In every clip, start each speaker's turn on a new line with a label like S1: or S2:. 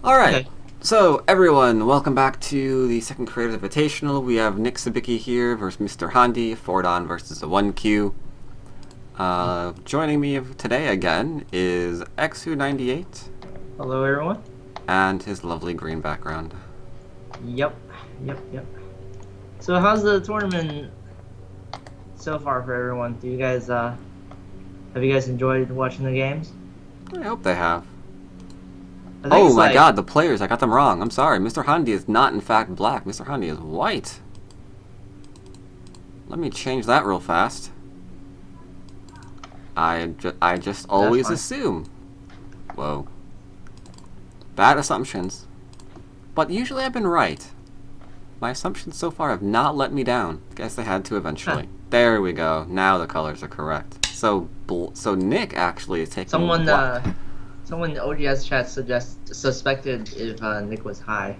S1: Alright,
S2: Okay.
S1: so everyone, welcome back to the second Creators Invitational. We have Nick Sibicky here versus Mrhaandi, Fordon versus the 1Q. Joining me today again is Xu98
S2: Hello, everyone.
S1: and his lovely green background.
S2: Yep. Yep. So, how's the tournament so far for everyone? Do you guys have you guys enjoyed watching the games?
S1: I hope they have.
S2: I think
S1: Oh
S2: it's
S1: my
S2: like
S1: god, the players, I got them wrong. I'm sorry, Mrhaandi is not in fact black. Mrhaandi is white. Let me change that real fast. I just
S2: that's
S1: always
S2: fine.
S1: assume. Whoa. Bad assumptions. But usually I've been right. My assumptions so far have not let me down. Guess they had to
S2: Huh.
S1: eventually. There we go. Now the colors are correct. So Nick actually is taking
S2: Someone
S1: black.
S2: someone in the OGS chat suspected if Nick was high.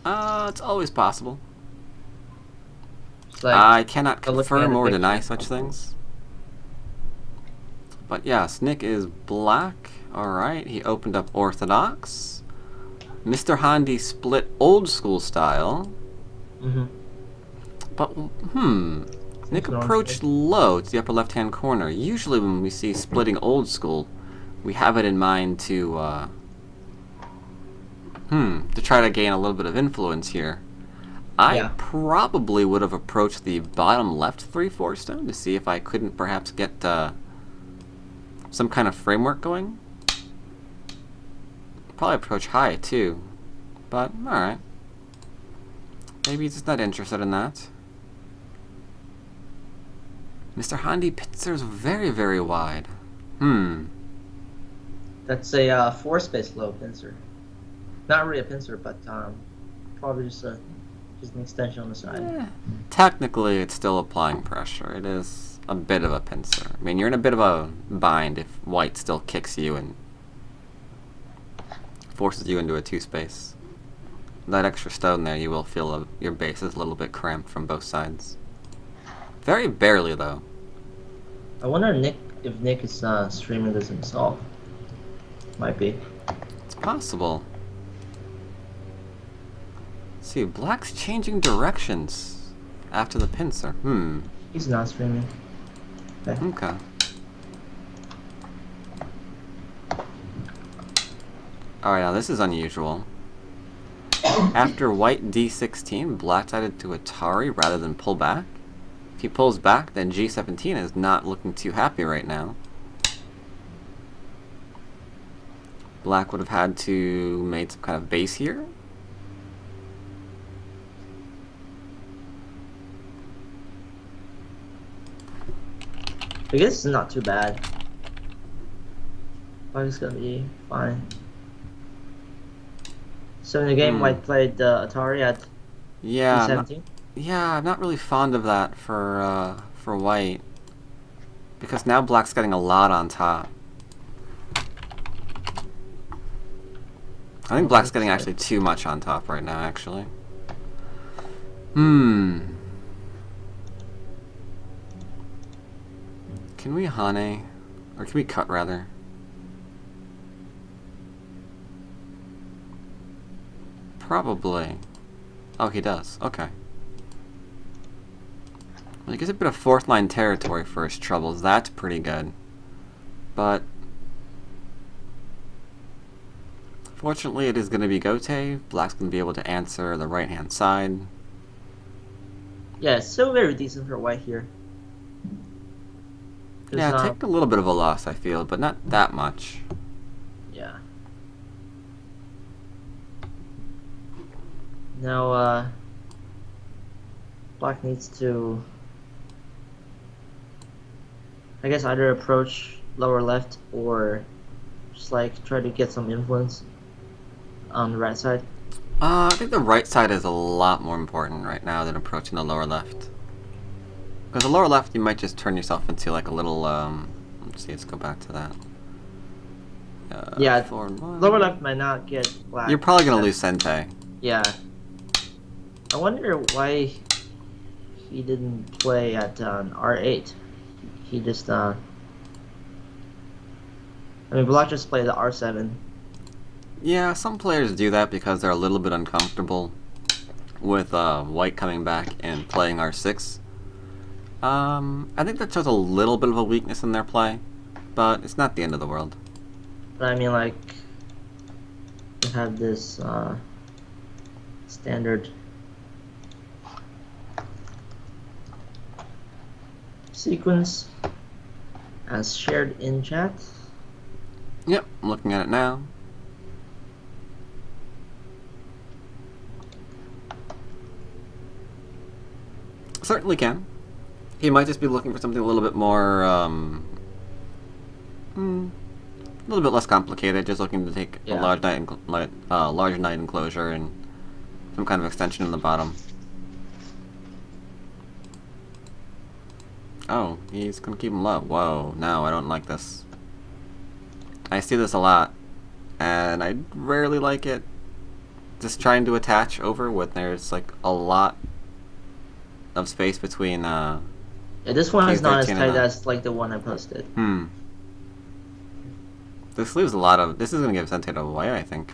S1: It's always possible.
S2: Just like
S1: I cannot
S2: looking at
S1: confirm
S2: the
S1: or deny
S2: picture.
S1: such things. But yes, Nick is black. Alright, he opened up Orthodox. Mrhaandi split old school style.
S2: Mm-hmm.
S1: But, Nick
S2: Seems normal to me.
S1: approached low to the upper left-hand corner. Usually when we see splitting old school, we have it in mind to try to gain a little bit of influence here. I
S2: Yeah.
S1: probably would have approached the bottom left 3-4 stone to see if I couldn't perhaps get some kind of framework going. Probably approach high too, but alright. Maybe he's just not interested in that. Mrhaandi pincers very, very wide.
S2: That's a four space low pincer. Not really a pincer, but probably just an extension on the side.
S1: Technically, it's still applying pressure. It is a bit of a pincer. I mean, you're in a bit of a bind if white still kicks you and forces you into a two-space. That extra stone there, you will feel your base is a little bit cramped from both sides. Very barely, though.
S2: I wonder if Nick is streaming this himself. Might be.
S1: It's possible. Let's see, black's changing directions after the pincer.
S2: He's not streaming. Okay.
S1: Okay. Alright, now this is unusual. After white d16, black decided to Atari rather than pull back. If he pulls back, then g17 is not looking too happy right now. Black would have had to made some kind of base here.
S2: I guess it's not too bad. I think it's gonna be fine. So in the game, White played Atari at
S1: Yeah,
S2: D17.
S1: I'm not really fond of that for white. Because now black's getting a lot on top. I think black's getting actually too much on top right now, actually. Can we Hane? Or can we cut, rather? Probably. Oh, he does. Okay. Well, he gets a bit of fourth line territory for his troubles. That's pretty good. But fortunately, it is going to be Gote. Black's going to be able to answer the right-hand side.
S2: Yeah, it's still very decent for White here.
S1: Yeah, taking a little bit of a loss, I feel, but not that much.
S2: Yeah. Now, Black needs to, I guess, either approach lower left or just like try to get some influence on the right side.
S1: I think the right side is a lot more important right now than approaching the lower left. Because the lower left, you might just turn yourself into like a little, let's see, let's go back to that.
S2: Yeah,
S1: 4-1.
S2: lower left might not get Black.
S1: You're probably going to lose Sente.
S2: Yeah. I wonder why he didn't play at R8. He just, I mean, Black just played the R7.
S1: Yeah, some players do that because they're a little bit uncomfortable with white coming back and playing R6. I think that shows a little bit of a weakness in their play, but it's not the end of the world.
S2: But I mean, like, you have this standard sequence as shared in chat.
S1: Yep, I'm looking at it now. Certainly can. He might just be looking for something a little bit more, a little bit less complicated. Just looking to take a large knight enclosure and some kind of extension in the bottom. Oh, he's gonna keep him low. Whoa, no, I don't like this. I see this a lot, and I rarely like it. Just trying to attach over when there's like a lot of space between.
S2: Yeah, this one is not as tight
S1: and
S2: as like the one I posted.
S1: This leaves a lot of. This is gonna give Sente away, I think.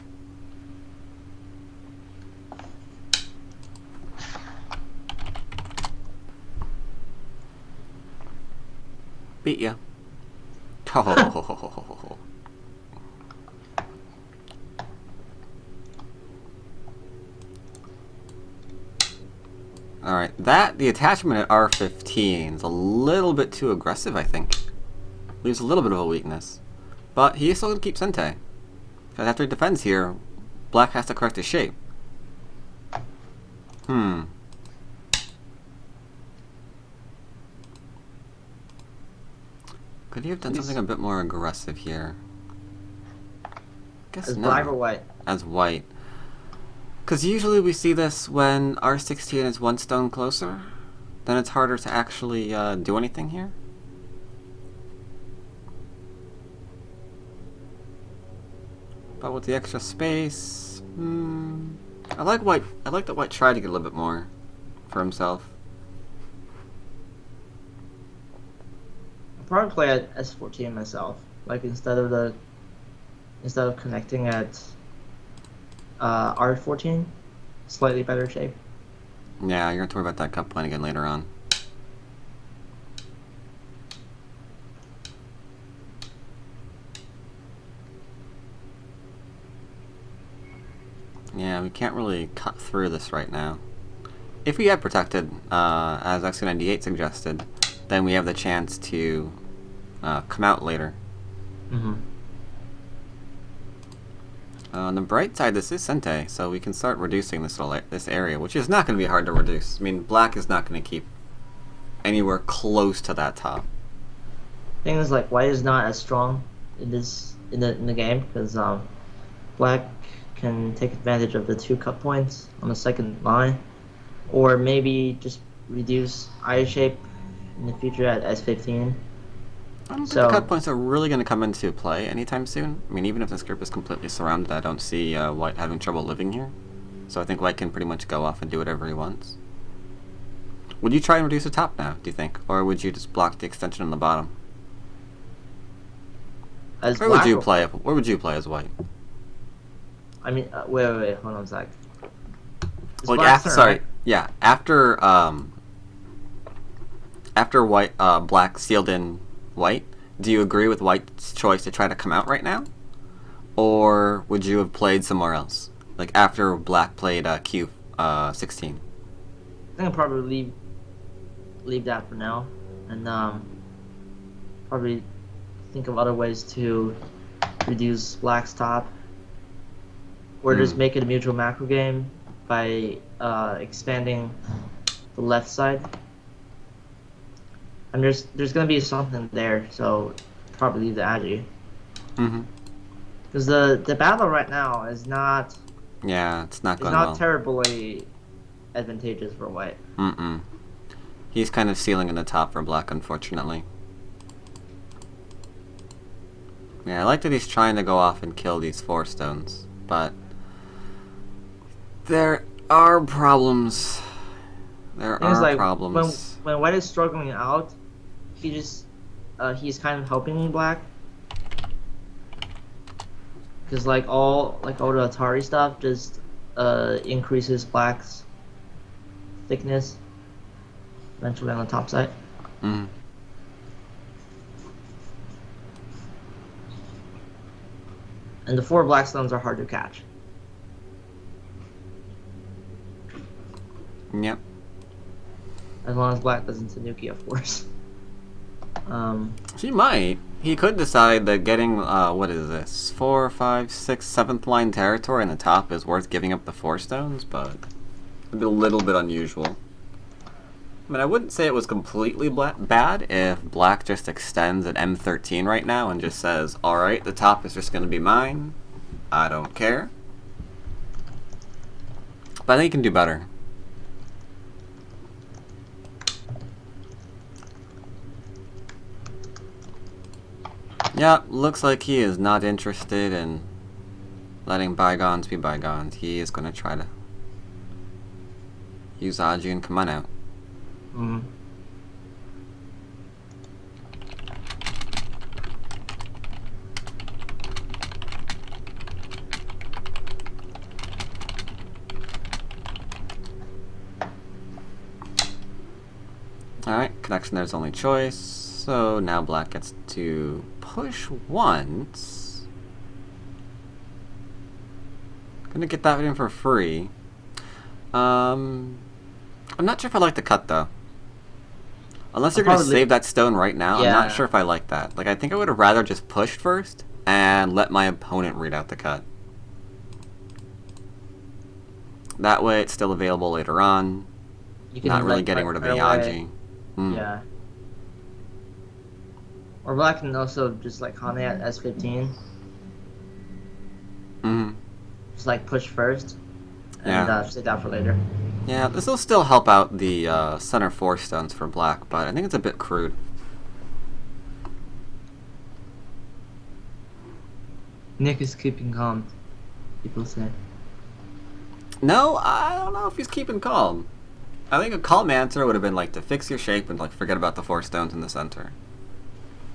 S1: Beat ya. Oh. Alright, the attachment at R15 is a little bit too aggressive, I think. Leaves a little bit of a weakness. But he is still going to keep Sente. Because after he defends here, black has to correct his shape. Could he have done something a bit more aggressive here? Guess
S2: as
S1: no.
S2: black or white?
S1: As white. Because usually we see this when R16 is one stone closer. Then it's harder to actually do anything here. But with the extra space, I like white. I like that white tried to get a little bit more for himself.
S2: I'll probably play at S14 myself. Like instead of connecting at R14, slightly better shape.
S1: Yeah, you're gonna have to worry about that cut point again later on. Yeah, we can't really cut through this right now. If we had protected, as X98 suggested, then we have the chance to come out later. On the bright side, this is Sente, so we can start reducing this area, which is not going to be hard to reduce. I mean, black is not going to keep anywhere close to that top.
S2: Thing is, like, white is not as strong in the game because black can take advantage of the 2 cut points on the second line, or maybe just reduce eye shape in the future at S15.
S1: I don't think the cut points are really going to come into play anytime soon. I mean, even if this group is completely surrounded, I don't see white having trouble living here. So I think white can pretty much go off and do whatever he wants. Would you try and reduce the top now, do you think? Or would you just block the extension on the bottom? Where would you play as white?
S2: I mean, wait, hold on a sec.
S1: Like after white, black sealed in white, do you agree with white's choice to try to come out right now? Or would you have played somewhere else? Like after black played Q16?
S2: I think I'll probably leave that for now, and probably think of other ways to reduce black's top, or just make it a mutual macro game by expanding the left side. And there's gonna be something there, so probably leave the agi. Because the battle right now is not.
S1: Yeah, it's not going well.
S2: It's not terribly advantageous for white.
S1: He's kind of sealing in the top for black, unfortunately. Yeah, I like that he's trying to go off and kill these 4 stones, but there are problems. There are problems.
S2: When white is struggling out, he's kind of helping black. because like all the Atari stuff just increases black's thickness eventually on the top side.
S1: Mm.
S2: And the 4 black stones are hard to catch.
S1: Yep.
S2: As long as black doesn't Tanuki, of course.
S1: She might. He could decide that getting, what is this? 4, 5, 6, 7th line territory in the top is worth giving up the 4 stones, but it'd be a little bit unusual. I mean, I wouldn't say it was completely bad if black just extends at M13 right now and just says, alright, the top is just going to be mine. I don't care. But I think he can do better. Yeah, looks like he is not interested in letting bygones be bygones. He is going to try to use Aji and come on out.
S2: Mm-hmm.
S1: Alright, connection there's only choice. So now black gets to push once. Gonna get that in for free. I'm not sure if I like the cut though. Unless you're gonna save that stone right now,
S2: yeah.
S1: I'm not sure if I like that. Like, I think I would have rather just pushed first and let my opponent read out the cut. That way it's still available later on.
S2: You can
S1: not really getting rid of the Aji. Mm.
S2: Yeah. Or black can also just like Hane at S15.
S1: Mm-hmm.
S2: Just like push first and
S1: Yeah.
S2: save that for later.
S1: Yeah, this will still help out the center 4 stones for black, but I think it's a bit crude.
S2: Nick is keeping calm, people say.
S1: No, I don't know if he's keeping calm. I think a calm answer would have been like to fix your shape and like forget about the 4 stones in the center.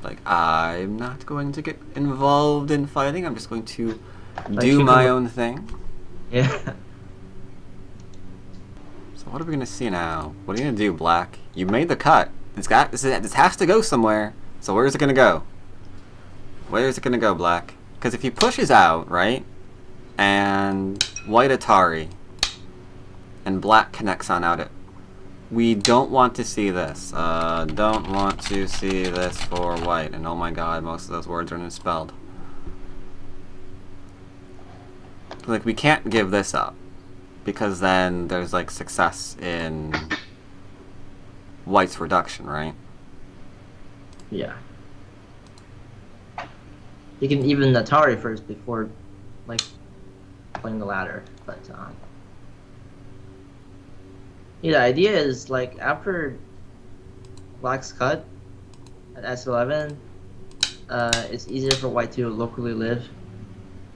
S1: Like, I'm not going to get involved in fighting, I'm just going to do my own thing.
S2: Yeah.
S1: So what are we gonna see now? What are you gonna do, black? You made the cut. This has to go somewhere. So where is it gonna go? Where is it gonna go, black? Because if he pushes out, right, and white Atari, and black connects on out it, we don't want to see this. Don't want to see this for white. And oh my god, most of those words are misspelled. Like, we can't give this up. Because then there's, like, success in white's reduction, right?
S2: Yeah. You can even Atari first before, like, playing the ladder. But, yeah, the idea is, like, after black's cut at S11, it's easier for white to locally live.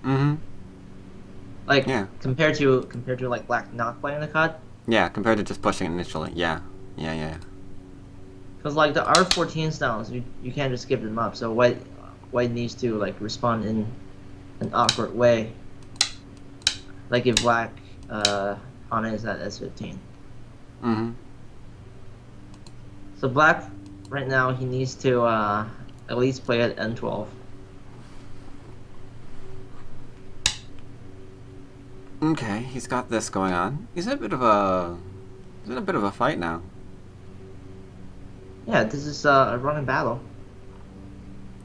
S1: Mm-hmm.
S2: Like,
S1: yeah.
S2: compared to like black not playing the cut.
S1: Yeah, compared to just pushing it initially. Yeah. Yeah.
S2: Because like the R14 stones, you can't just skip them up. So white needs to like respond in an awkward way. Like if black Hana is at S15.
S1: Mm-hmm.
S2: So black right now he needs to at least play at N12.
S1: Okay, he's got this going on. He's in a bit of a fight now.
S2: Yeah, this is a running battle.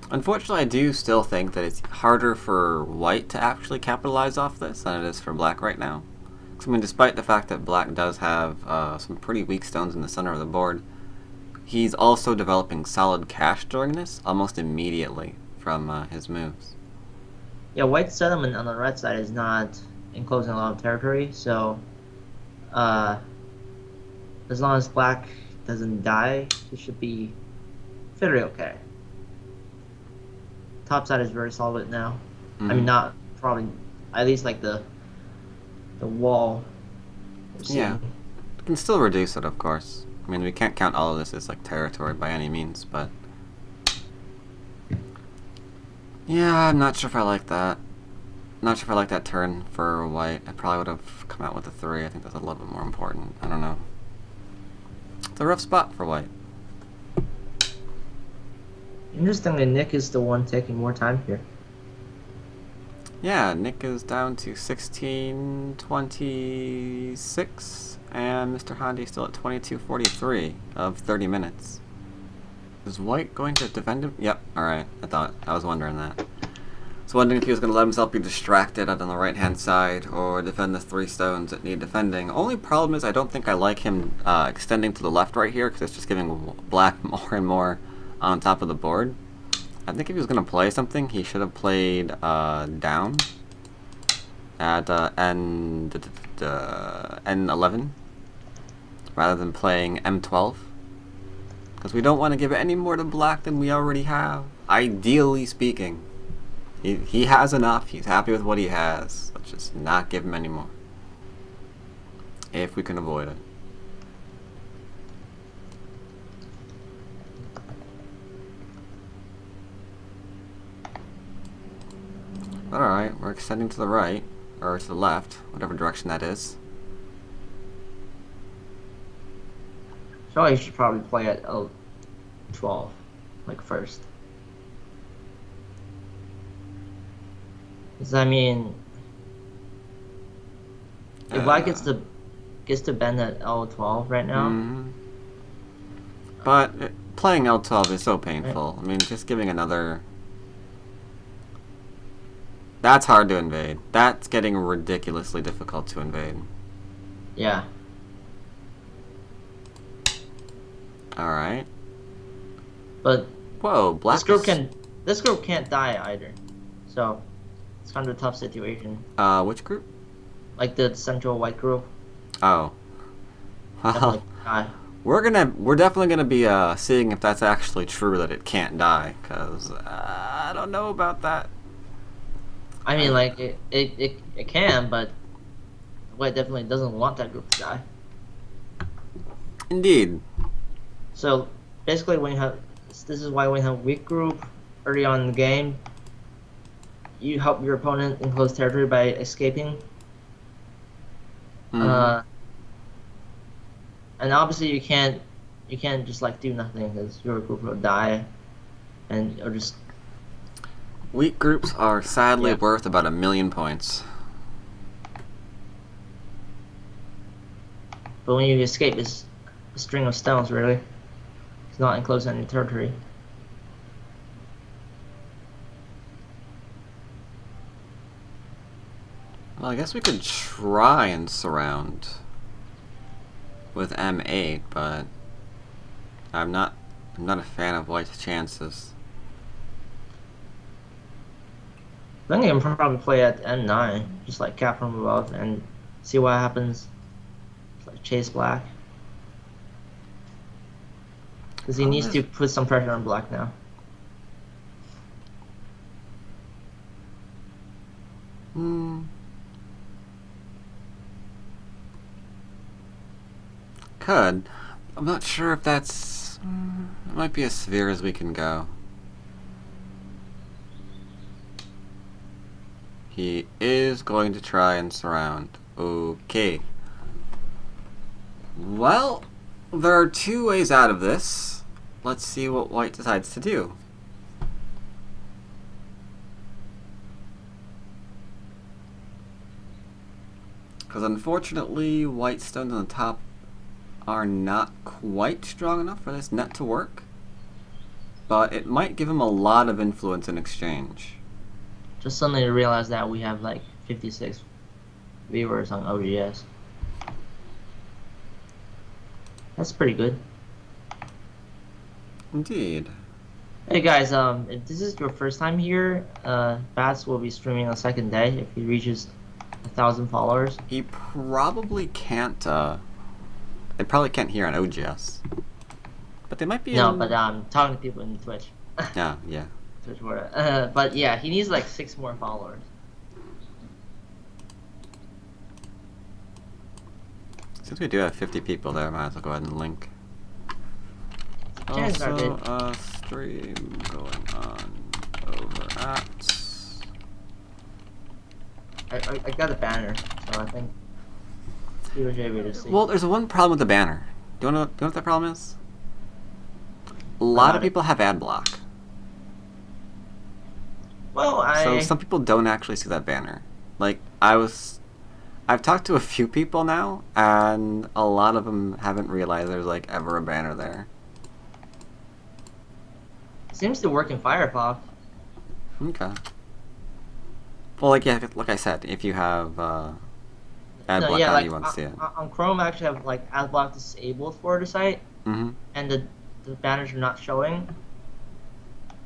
S1: Unfortunately, I do still think that it's harder for white to actually capitalize off this than it is for black right now. I mean, despite the fact that black does have some pretty weak stones in the center of the board, he's also developing solid cash during this almost immediately from his moves.
S2: Yeah, white's settlement on the red side is not enclosing a lot of territory, so as long as black doesn't die, it should be fairly okay. Top side is very solid now.
S1: Mm-hmm.
S2: I mean, not probably, at least like the wall.
S1: Yeah, you can still reduce it, of course. I mean, we can't count all of this as like territory by any means, but yeah, I'm not sure if I like that. Not sure if I like that turn for white. I probably would have come out with a 3. I think that's a little bit more important. I don't know. It's a rough spot for white.
S2: Interestingly, Nick is the one taking more time here.
S1: Yeah, Nick is down to 16:26, and Mr. Mrhaandi still at 22:43 of 30 minutes. Is white going to defend him? Yep, alright. I was wondering that. I was wondering if he was going to let himself be distracted out on the right-hand side, or defend the 3 stones that need defending. Only problem is I don't think I like him extending to the left right here, because it's just giving black more and more on top of the board. I think if he was going to play something, he should have played down at N11 rather than playing M12. Because we don't want to give any more to black than we already have. Ideally speaking. He has enough. He's happy with what he has. Let's just not give him any more. If we can avoid it. But alright, we're extending to the right, or to the left, whatever direction that is.
S2: So you should probably play at L12, like first. Because I mean, if black gets to bend at L12 right now.
S1: But playing L12 is so painful. I mean, just giving another. That's hard to invade. That's getting ridiculously difficult to invade.
S2: Yeah.
S1: Alright.
S2: But
S1: whoa, black
S2: this group can't die either. So it's kind of a tough situation.
S1: Which group?
S2: Like the central white group.
S1: Oh. Well, we're definitely gonna be seeing if that's actually true that it can't die, cause I don't know about that.
S2: I mean, like it can, but white definitely doesn't want that group to die.
S1: Indeed.
S2: So basically, this is why when you have weak group early on in the game, you help your opponent in close territory by escaping. And obviously you can't just like do nothing because your group will die, and or just.
S1: Weak groups are sadly worth about 1,000,000 points.
S2: But when you escape, it's a string of stones, really. It's not enclosed on your territory.
S1: Well, I guess we could try and surround with M8, but I'm not a fan of white's chances.
S2: I think I can probably play at N9, just like cap from above and see what happens. Just like chase black. Because he needs to put some pressure on black now.
S1: Could. I'm not sure if that's. It might be as severe as we can go. He is going to try and surround. Okay. Well, there are 2 ways out of this. Let's see what white decides to do. Because unfortunately, white stones on the top are not quite strong enough for this net to work. But it might give him a lot of influence in exchange.
S2: Just suddenly realize that we have like 56 viewers on OGS. That's pretty good.
S1: Indeed.
S2: Hey guys, if this is your first time here, Bats will be streaming on the second day if he reaches 1,000 followers.
S1: He probably can't, they probably can't hear on OGS. But they might be
S2: No, but talking to people in Twitch.
S1: Yeah.
S2: Twitch world. But yeah, he needs like 6 more followers.
S1: Since we do have 50 people there, I might as well go ahead and link.
S2: Chances are
S1: Also,
S2: good.
S1: a stream going on over at
S2: I got a banner, so I think people should be able to see.
S1: Well, there's one problem with the banner. Do you know what the problem is? A
S2: What
S1: lot
S2: about
S1: of
S2: it?
S1: people have ad block.
S2: Well,
S1: So some people don't actually see that banner. Like, I've talked to a few people now, and a lot of them haven't realized there's, like, ever a banner there.
S2: seems to work in Firefox.
S1: Okay. Well, like, yeah, like I said, if you have, ad
S2: No,
S1: block
S2: yeah,
S1: on,
S2: like
S1: you won't see it.
S2: on Chrome, I actually have like ad block disabled for the site,
S1: Mm-hmm.
S2: and the banners are not showing.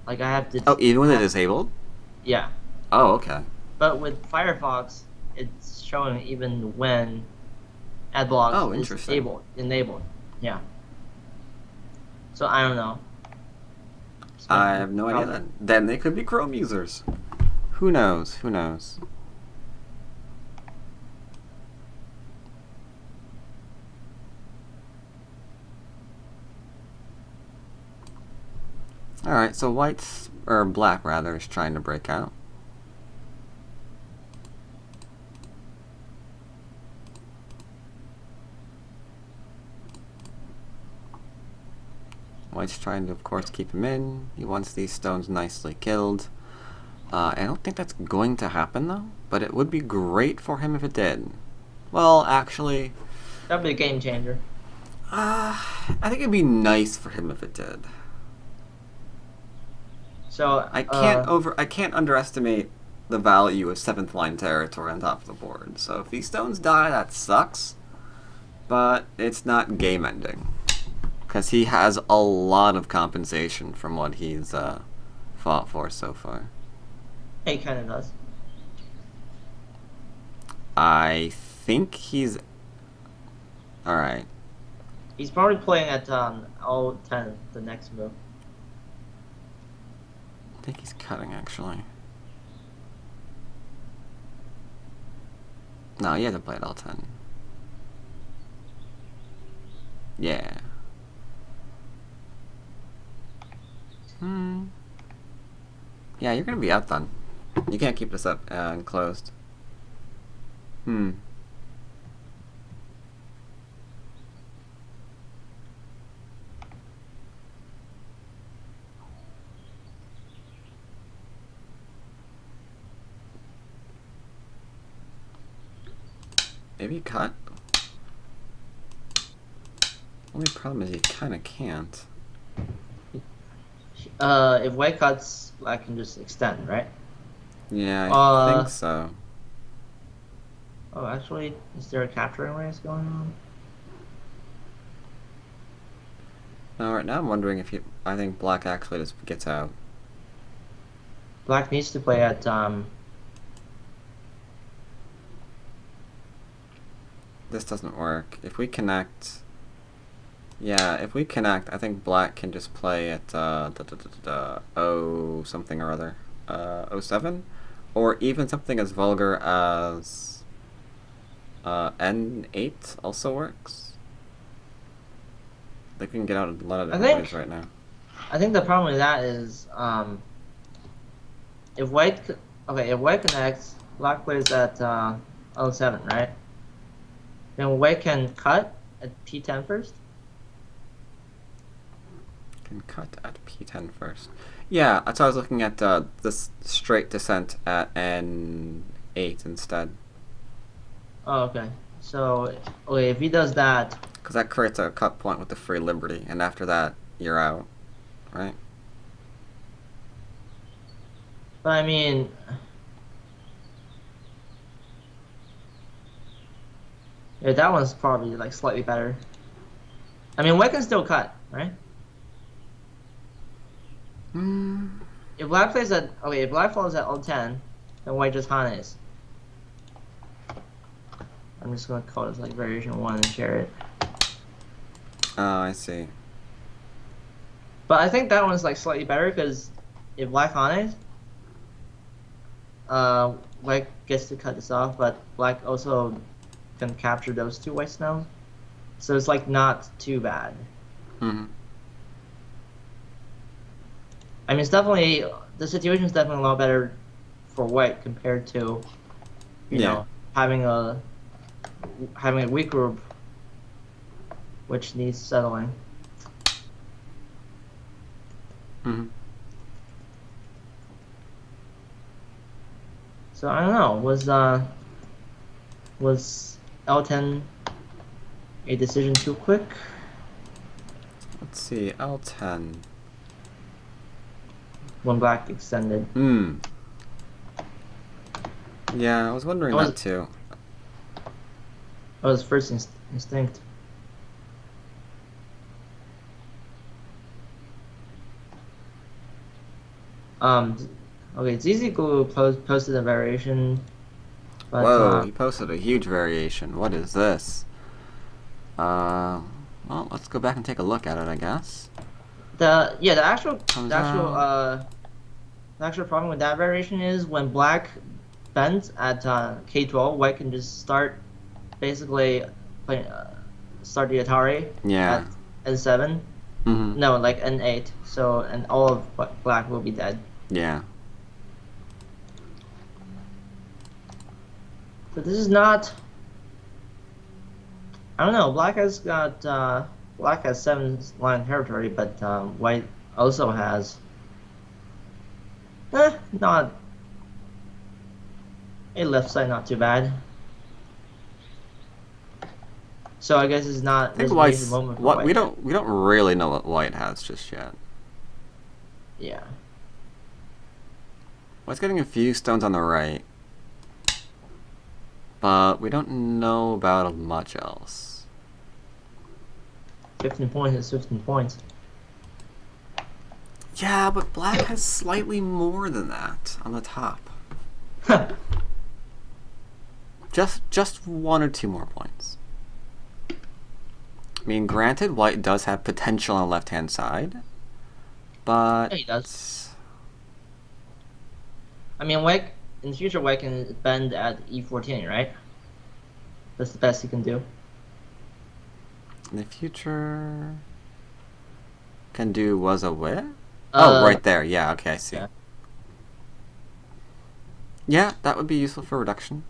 S2: Like I have to.
S1: Oh, even with it disabled?
S2: Yeah,
S1: Oh, okay.
S2: but with Firefox, it's showing even when ad block
S1: Oh,
S2: is
S1: interesting.
S2: enabled. Yeah. So I don't know. This might
S1: I
S2: be a
S1: have no idea
S2: problem.
S1: then. Then they could be Chrome users. Who knows? Who knows? Alright, so white's, or black rather, is trying to break out. White's trying to, of course, keep him in. He wants these stones nicely killed. I don't think that's going to happen, though. But it would be great for him if it did. Well, actually,
S2: That'd be a game changer.
S1: I think it'd be nice for him if it did.
S2: So
S1: I can't underestimate the value of 7th line territory on top of the board. So if these stones die, that sucks. But it's not game ending. Because he has a lot of compensation from what he's fought for so far.
S2: he kind of does.
S1: I think he's... Alright.
S2: He's probably playing at O10 the next move.
S1: I think he's cutting, actually. No, he hasn't played L10. Yeah. Yeah, you're gonna be outdone. You can't keep this up enclosed. Maybe cut? Only problem is he kinda can't.
S2: If white cuts, I can just extend, right?
S1: Yeah, I think
S2: Uh,
S1: so.
S2: oh, actually, is there a capturing race going on?
S1: No, right now I'm wondering if I think black actually just gets out.
S2: Black needs to play at
S1: This doesn't work. If we connect... Yeah, if we connect, I think black can just play at O something or other. 07? Or even something as vulgar as N8 also works. They can get out a lot of different ways right now.
S2: I think the problem with that is if white connects, black plays at O7, right? Then white can cut at P10 first.
S1: Can cut at P10 first. Yeah, that's why I was looking at this straight descent at N8 instead.
S2: Oh, okay. So, okay, if he does that,
S1: Because that creates a cut point with the free liberty, and after that, you're out, right?
S2: but I mean, yeah, that one's probably like slightly better. I mean, white can still cut, right? If black plays at if black falls at O10, then white just Hanes. I'm just gonna call this like variation 1 and share it.
S1: Oh, I see.
S2: But I think that one's like slightly better because if black Hanes, white gets to cut this off, but black also can capture those two white stones. So it's like not too bad.
S1: Mm-hmm.
S2: I mean, it's definitely the situation is definitely a lot better for white compared to you
S1: Yeah.
S2: know, having a weak group which needs settling.
S1: Mm-hmm.
S2: So I don't know. Was L10 a decision too quick?
S1: Let's see, L10.
S2: When black extended.
S1: Hmm. Yeah, I was wondering that too.
S2: That was first instinct. Okay, Zizi posted a variation, but
S1: Whoa, he posted a huge variation. What is this? Well, let's go back and take a look at it, I guess.
S2: the
S1: Comes out.
S2: actual problem with that variation is when black bends at K12, white can just start basically playing start the Atari
S1: Yeah.
S2: at N7.
S1: Mm-hmm.
S2: No, like N8. So and all of black will be dead.
S1: Yeah.
S2: So this is not. I don't know. Black has 7 line territory, but white also has. Not a left side, not too bad. So I guess it's not.
S1: I think
S2: Resignation moment for white.
S1: we don't really know what white has just yet.
S2: Yeah.
S1: White's getting a few stones on the right, but we don't know about much else.
S2: 15 points is 15 points.
S1: Yeah, but black has slightly more than that on the top. Just 1 or 2 more points. I mean, granted, white does have potential on the left-hand side, but...
S2: Yeah, he does. I mean, white in the future, white can bend at E14, right? That's the best he can do.
S1: In the future... Can do was a wit? Oh, right there. Yeah, okay, I see.
S2: Yeah.
S1: Yeah, that would be useful for reduction.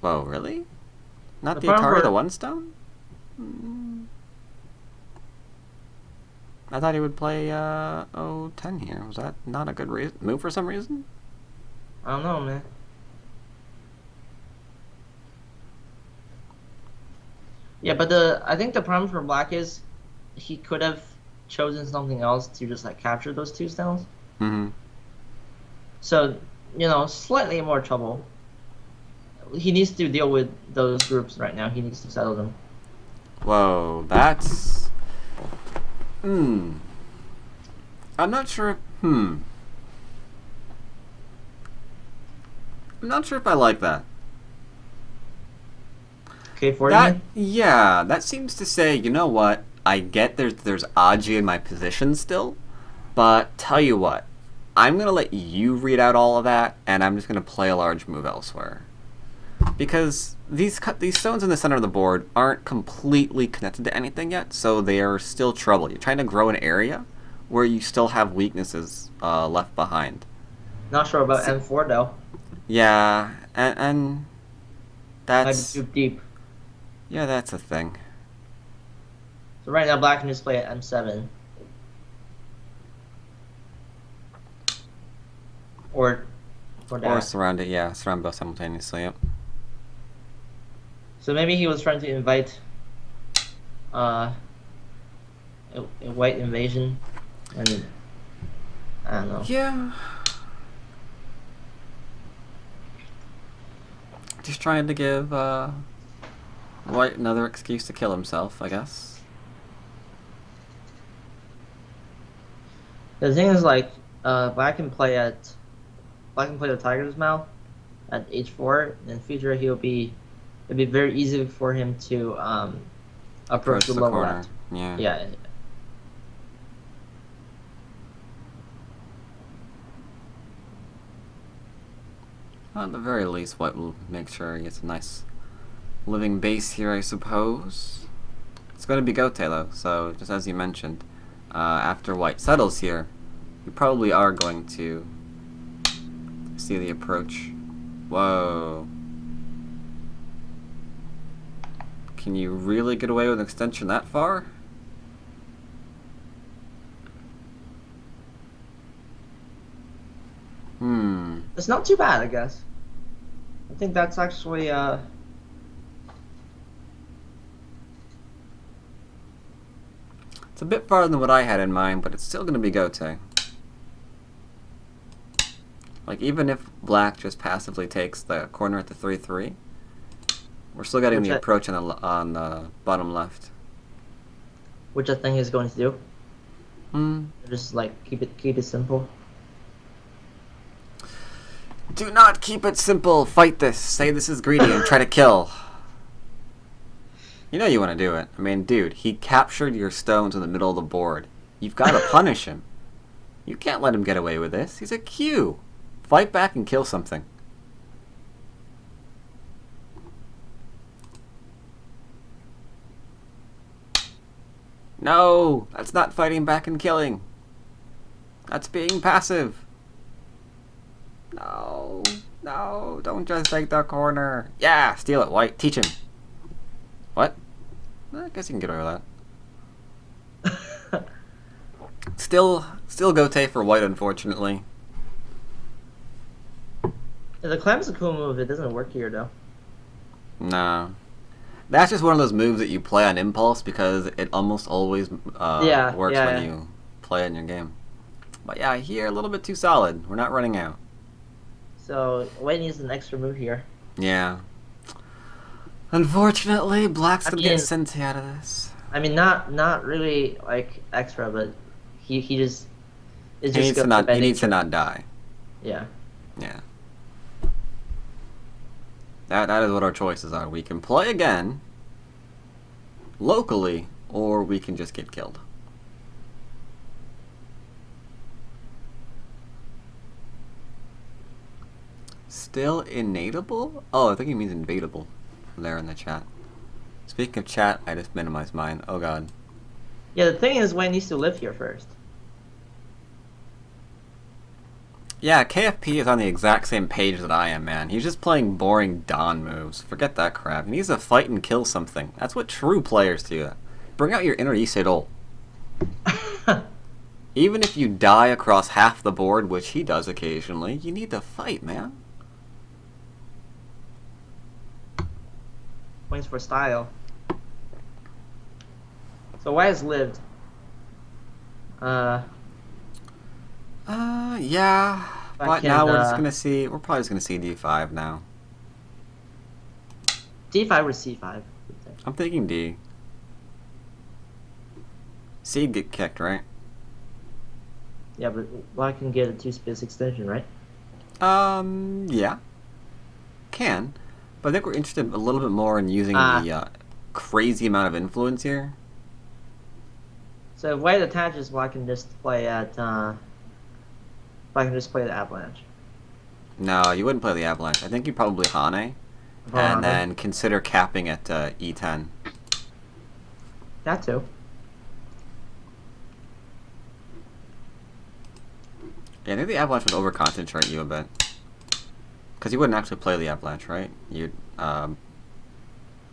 S1: Whoa, really? Not the Atari, the 1 stone? I thought he would play 10 here. Was that not a good move for some reason?
S2: I don't know, man. Yeah, but I think the problem for black is he could have chosen something else to just like capture those 2 stones.
S1: Mm-hmm.
S2: So, slightly more trouble. He needs to deal with those groups right now. He needs to settle them.
S1: Whoa, that's... I'm not sure... I'm not sure if I like that.
S2: K40?
S1: Yeah, that seems to say, you know what, I get there's Aji in my position still, but tell you what, I'm going to let you read out all of that, and I'm just going to play a large move elsewhere. Because these stones in the center of the board aren't completely connected to anything yet, so they are still trouble. You're trying to grow an area where you still have weaknesses left behind.
S2: Not sure about M4 though.
S1: Yeah, and that's...
S2: Might be too deep.
S1: Yeah, that's a thing.
S2: So right now black can just play at M7. Or
S1: surround it, yeah. Surround both simultaneously, yep.
S2: So maybe he was trying to invite a white invasion, and I don't know.
S1: Yeah. Just trying to give white another excuse to kill himself, I guess.
S2: The thing is, like, black can play the tiger's mouth at H4. In the future, it'd be very easy for him to approach the lower
S1: corner.
S2: left.
S1: Yeah.
S2: Yeah.
S1: Well, at the very least, white will make sure he gets a nice living base here, I suppose. It's going to be Gote, though, so just as you mentioned, after white settles here, we probably are going to See the approach. Whoa. Can you really get away with an extension that far?
S2: It's not too bad, I guess. I think that's actually
S1: It's a bit farther than what I had in mind, but it's still going to be Gote. Like, even if black just passively takes the corner at the 3-3, we're still getting the approach on the bottom left.
S2: which I think he's going to do. Just like keep it simple.
S1: Do not keep it simple. Fight this. Say this is greedy and try to kill. You know you want to do it. I mean, dude, he captured your stones in the middle of the board. You've got to punish him. You can't let him get away with this. He's a Q. Fight back and kill something. No, that's not fighting back and killing. That's being passive. No, no, don't just take the corner. Yeah, steal it, white. Teach him. What? I guess you can get away with that. Still Gote for white, unfortunately.
S2: Yeah, the clam's a cool move. It doesn't work here though.
S1: No. That's just one of those moves that you play on impulse because it almost always works when you play it in your game. But yeah, here a little bit too solid. We're not running out.
S2: So white needs an extra move here.
S1: Yeah. Unfortunately, black's gonna get sent out of this.
S2: I mean, not really like extra, but he just
S1: he needs to not die.
S2: Yeah.
S1: Yeah. That is what our choices are. We can play again locally, or we can just get killed. Still innatable? Oh, I think he means invadable. There in the chat. Speaking of chat, I just minimized mine. Oh god.
S2: Yeah, the thing is, Wayne needs to live here first.
S1: Yeah, KFP is on the exact same page that I am, man. He's just playing boring Dawn moves. Forget that crap. He needs to fight and kill something. That's what true players do. Bring out your inner Isidol. Even if you die across half the board, which he does occasionally, you need to fight, man.
S2: Points for style. So White has lived.
S1: Yeah. But now we're just gonna see. We're probably just gonna see D5 now.
S2: D5 or C5?
S1: I'm thinking D. C get kicked, right?
S2: Yeah, but Black can get a 2-space extension, right?
S1: Yeah. Can. But I think we're interested a little bit more in using the crazy amount of influence here.
S2: So if White attaches, Black can just play at Black can just play the Avalanche.
S1: No, you wouldn't play the Avalanche. I think you'd probably Hane, and then consider capping at E10.
S2: That too.
S1: Yeah, I think the Avalanche would over-concentrate you a bit. Because you wouldn't actually play the Avalanche, right? You'd fall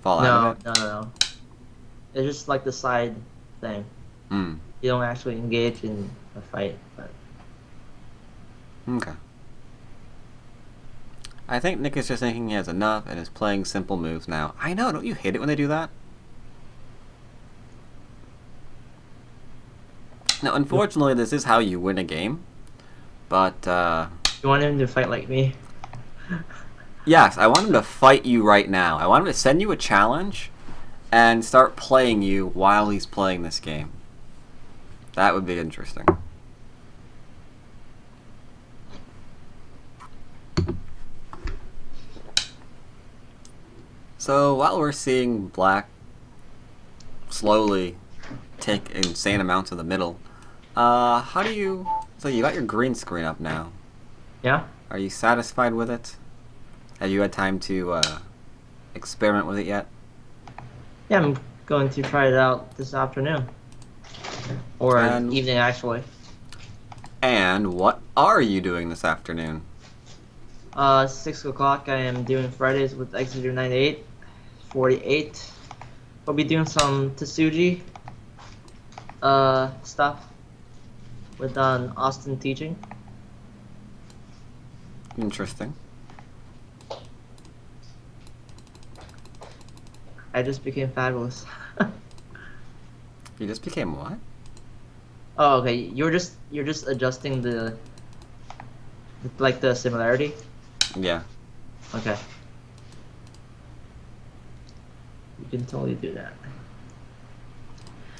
S1: out of it?
S2: No. It's just like the side thing. You don't actually engage in a fight. But...
S1: Okay. I think Nick is just thinking he has enough and is playing simple moves now. I know, don't you hate it when they do that? Now, unfortunately, this is how you win a game. But,
S2: You want him to fight like me?
S1: Yes, I want him to fight you right now. I want him to send you a challenge and start playing you while he's playing this game. That would be interesting. So while we're seeing Black slowly take insane amounts of the middle, how do you... So you got your green screen up now.
S2: Yeah?
S1: Are you satisfied with it? Have you had time to experiment with it yet?
S2: Yeah, I'm going to try it out this afternoon. Or evening, actually.
S1: And what are you doing this afternoon?
S2: 6 o'clock. I am doing Fridays with Exeter 98, 48. We'll be doing some Tsuji stuff with Austin teaching.
S1: Interesting.
S2: I just became fabulous.
S1: You just became what?
S2: Oh, okay. You're just adjusting the similarity.
S1: Yeah.
S2: Okay. You can totally do that.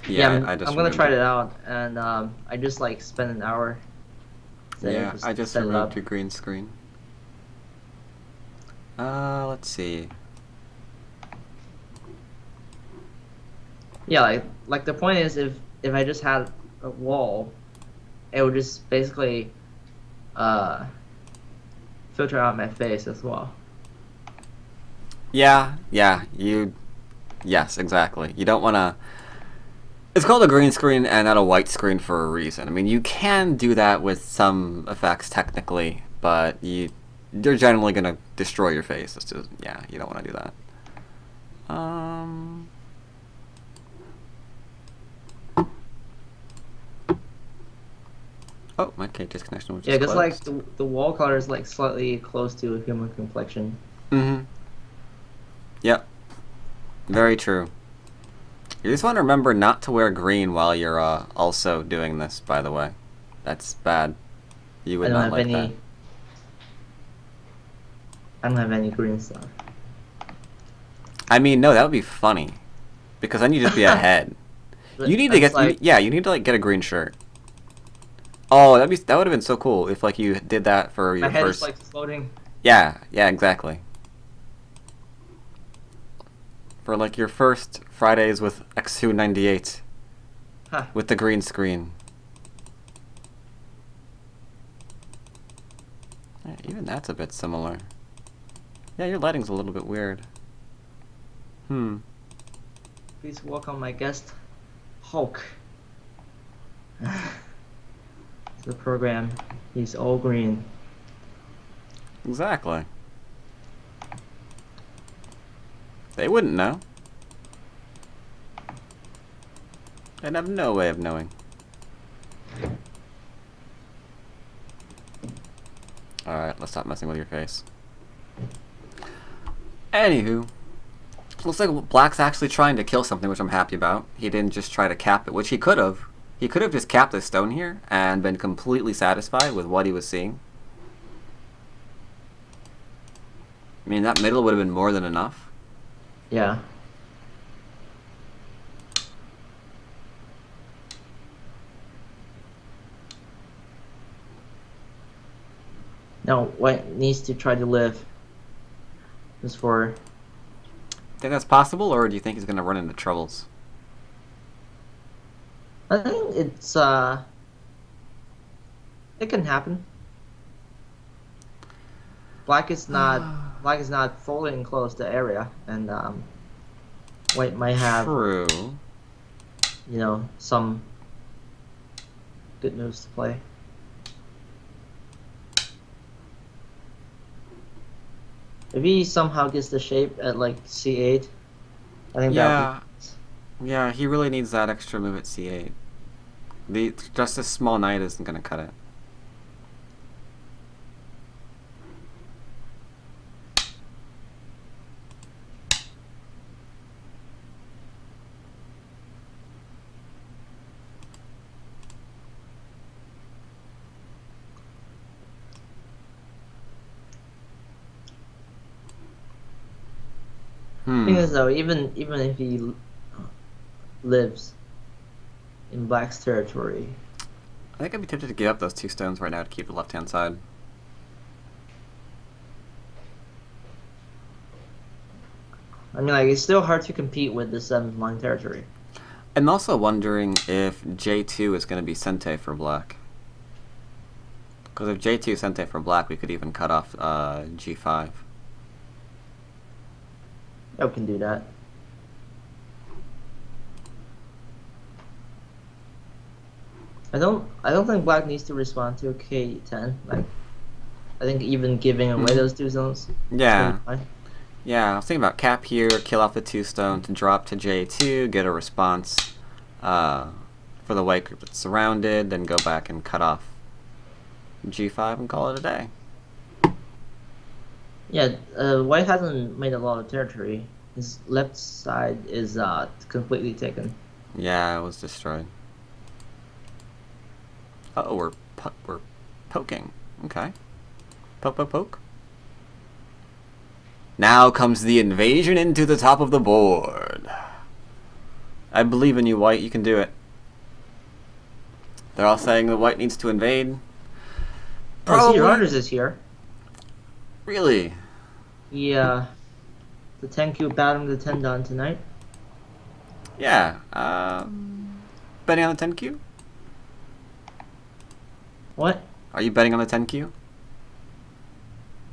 S1: Yeah,
S2: I'm,
S1: I just
S2: I'm gonna
S1: removed
S2: try it out, and I just like spent an hour.
S1: Yeah, I just
S2: set it
S1: removed
S2: up.
S1: your green screen. Let's see.
S2: Yeah, like the point is, if I just had a wall, it would just basically filter out my face as well.
S1: Yeah, yes, exactly. You don't want to. It's called a green screen and not a white screen for a reason. I mean, you can do that with some effects technically, but you're generally gonna destroy your face. It's just, yeah, you don't want to do that. Oh, my KT's connection was just
S2: Yeah, because like
S1: closed.
S2: the wall color is like slightly close to a human complexion.
S1: Mm-hmm. Yep. Very true. You just want to remember not to wear green while you're also doing this, by the way. That's bad. You
S2: I
S1: would
S2: don't
S1: not
S2: have
S1: like that.
S2: any. I don't have any green stuff.
S1: I mean, no, that would be funny. Because then you'd just be ahead.
S2: But
S1: You need to
S2: I'm just
S1: get,
S2: like
S1: yeah, you need to like get a green shirt. Oh, that would have been so cool if like you did that for
S2: my
S1: your
S2: head is
S1: first.
S2: like floating.
S1: Yeah, exactly. For like your first Fridays with X298
S2: Huh.
S1: with the green screen. Yeah, even that's a bit similar. Yeah, your lighting's a little bit weird.
S2: Please welcome my guest, Hulk. The program. He's all green.
S1: Exactly. They wouldn't know. They'd have no way of knowing. Alright, let's stop messing with your face. Anywho, looks like Black's actually trying to kill something, which I'm happy about. He didn't just try to cap it, which he could have. He could have just capped this stone here and been completely satisfied with what he was seeing. I mean, that middle would have been more than enough.
S2: Yeah. No, White needs to try to live. Just for.
S1: Think that's possible, or do you think he's going to run into troubles?
S2: I think it's it can happen. Black is not fully enclosed the area, and White might have
S1: True.
S2: Some good moves to play. If he somehow gets the shape at like C8, I think
S1: Yeah.
S2: that.
S1: Yeah, he really needs that extra move at C8. Just a small knight isn't going to cut it.
S2: Thing is though, even if he lives in Black's territory,
S1: I think I'd be tempted to give up those 2 stones right now to keep the left-hand side.
S2: I mean, like, it's still hard to compete with the 7th line territory.
S1: I'm also wondering if J2 is going to be Sente for Black. Because if J2 is Sente for Black, we could even cut off G5.
S2: Yeah, we can do that. I don't think Black needs to respond to K10. Like, I think even giving away those 2 zones.
S1: Yeah.
S2: Fine.
S1: Yeah, I was thinking about cap here, kill off the 2 stone to drop to J2, get a response for the white group that's surrounded, then go back and cut off G5 and call it a day.
S2: Yeah, white hasn't made a lot of territory. His left side is completely taken.
S1: Yeah, it was destroyed. Uh-oh, we're poking. Okay. Poke. Now comes the invasion into the top of the board. I believe in you, white. You can do it. They're all saying that white needs to invade.
S2: Oh, Rogers is here.
S1: Really?
S2: Yeah. The 10Q battling the 10 done tonight.
S1: Yeah. Betting on the 10Q?
S2: What?
S1: Are you betting on the 10Q?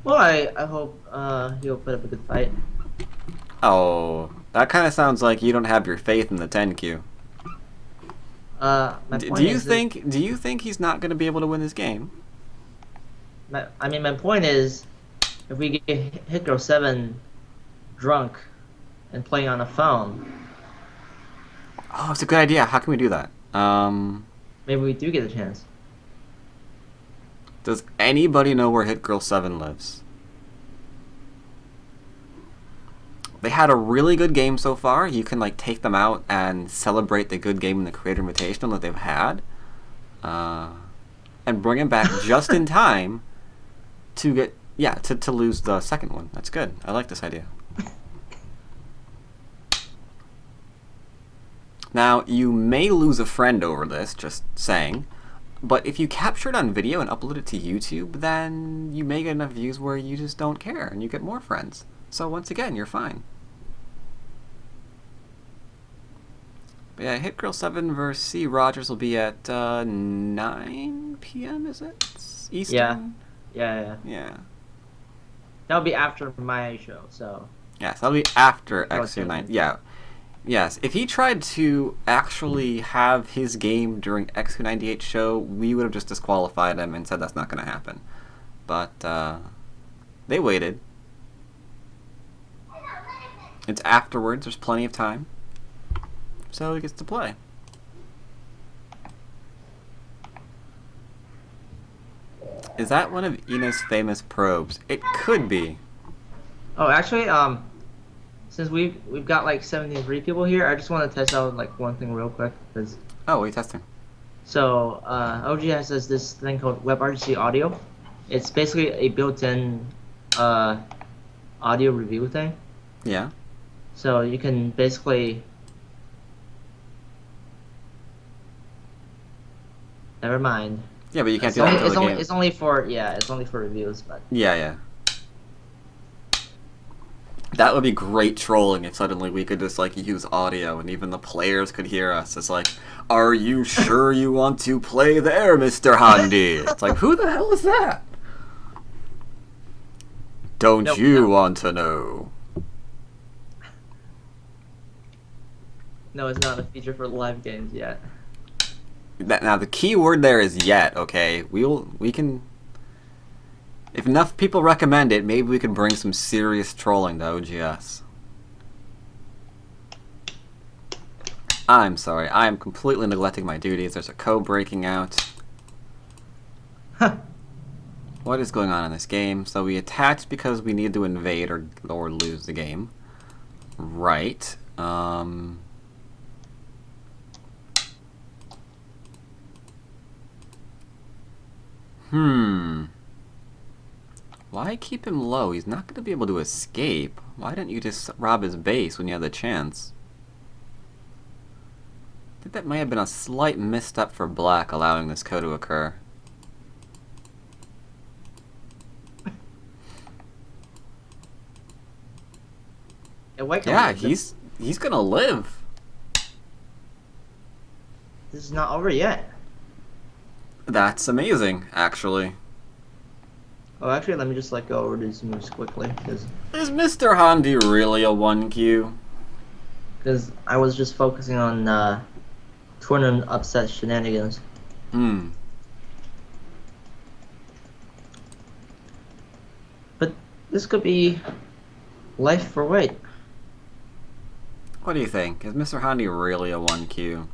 S2: Well, I hope he'll put up a good fight.
S1: Oh, that kind of sounds like you don't have your faith in the 10Q.
S2: My point
S1: do you think he's not going to be able to win this game?
S2: My point is, if we get Hit Girl 7 drunk and playing on a phone,
S1: oh, it's a good idea. How can we do that?
S2: maybe we do get a chance.
S1: Does anybody know where Hit Girl 7 lives? They had a really good game so far. You can like take them out and celebrate the good game in the Creator Invitational that they've had, and bring them back just in time to get to lose the second one. That's good. I like this idea. Now you may lose a friend over this. Just saying. But if you capture it on video and upload it to YouTube, then you may get enough views where you just don't care and you get more friends. So once again, you're fine. But yeah, Hit Girl 7 versus C. Rogers will be at 9 p.m., is it? Eastern?
S2: Yeah. That'll be after my show, so...
S1: Yes, that'll be after XU9. Yeah. Yes, if he tried to actually have his game during XU98 show, we would have just disqualified him and said that's not going to happen. But they waited. It's afterwards, there's plenty of time. So he gets to play. Is that one of Ina's famous probes? It could be.
S2: Oh, actually, since we've got like 73 people here, I just want to test out like one thing real quick. Cause,
S1: oh, what are you testing?
S2: So, OGS has this thing called WebRTC Audio. It's basically a built-in audio review thing.
S1: Yeah.
S2: So you can basically... Never mind.
S1: Yeah, but you can't do that until the game.
S2: It's only for reviews, but...
S1: Yeah. That would be great trolling if suddenly we could just like use audio and even the players could hear us. It's like, are you sure you want to play there, Mr. Mrhaandi? It's like, who the hell is that? Don't you want to know?
S2: No, it's not a feature for live games yet.
S1: Now the key word there is yet, okay? We can... If enough people recommend it, maybe we can bring some serious trolling to OGS. I'm sorry, I am completely neglecting my duties. There's a code breaking out. What is going on in this game? So we attacked because we need to invade or lose the game. Right. Why keep him low? He's not going to be able to escape. Why didn't you just rob his base when you had the chance? I think that may have been a slight misstep for black, allowing this code to occur. Yeah, he's gonna live.
S2: This is not over yet.
S1: That's amazing, actually.
S2: Oh, actually, let me just like go over these moves quickly, because...
S1: Is Mr. Mrhaandi really a 1Q?
S2: Because I was just focusing on tournament upset shenanigans. This could be life for white.
S1: What do you think? Is Mrhaandi really a 1Q?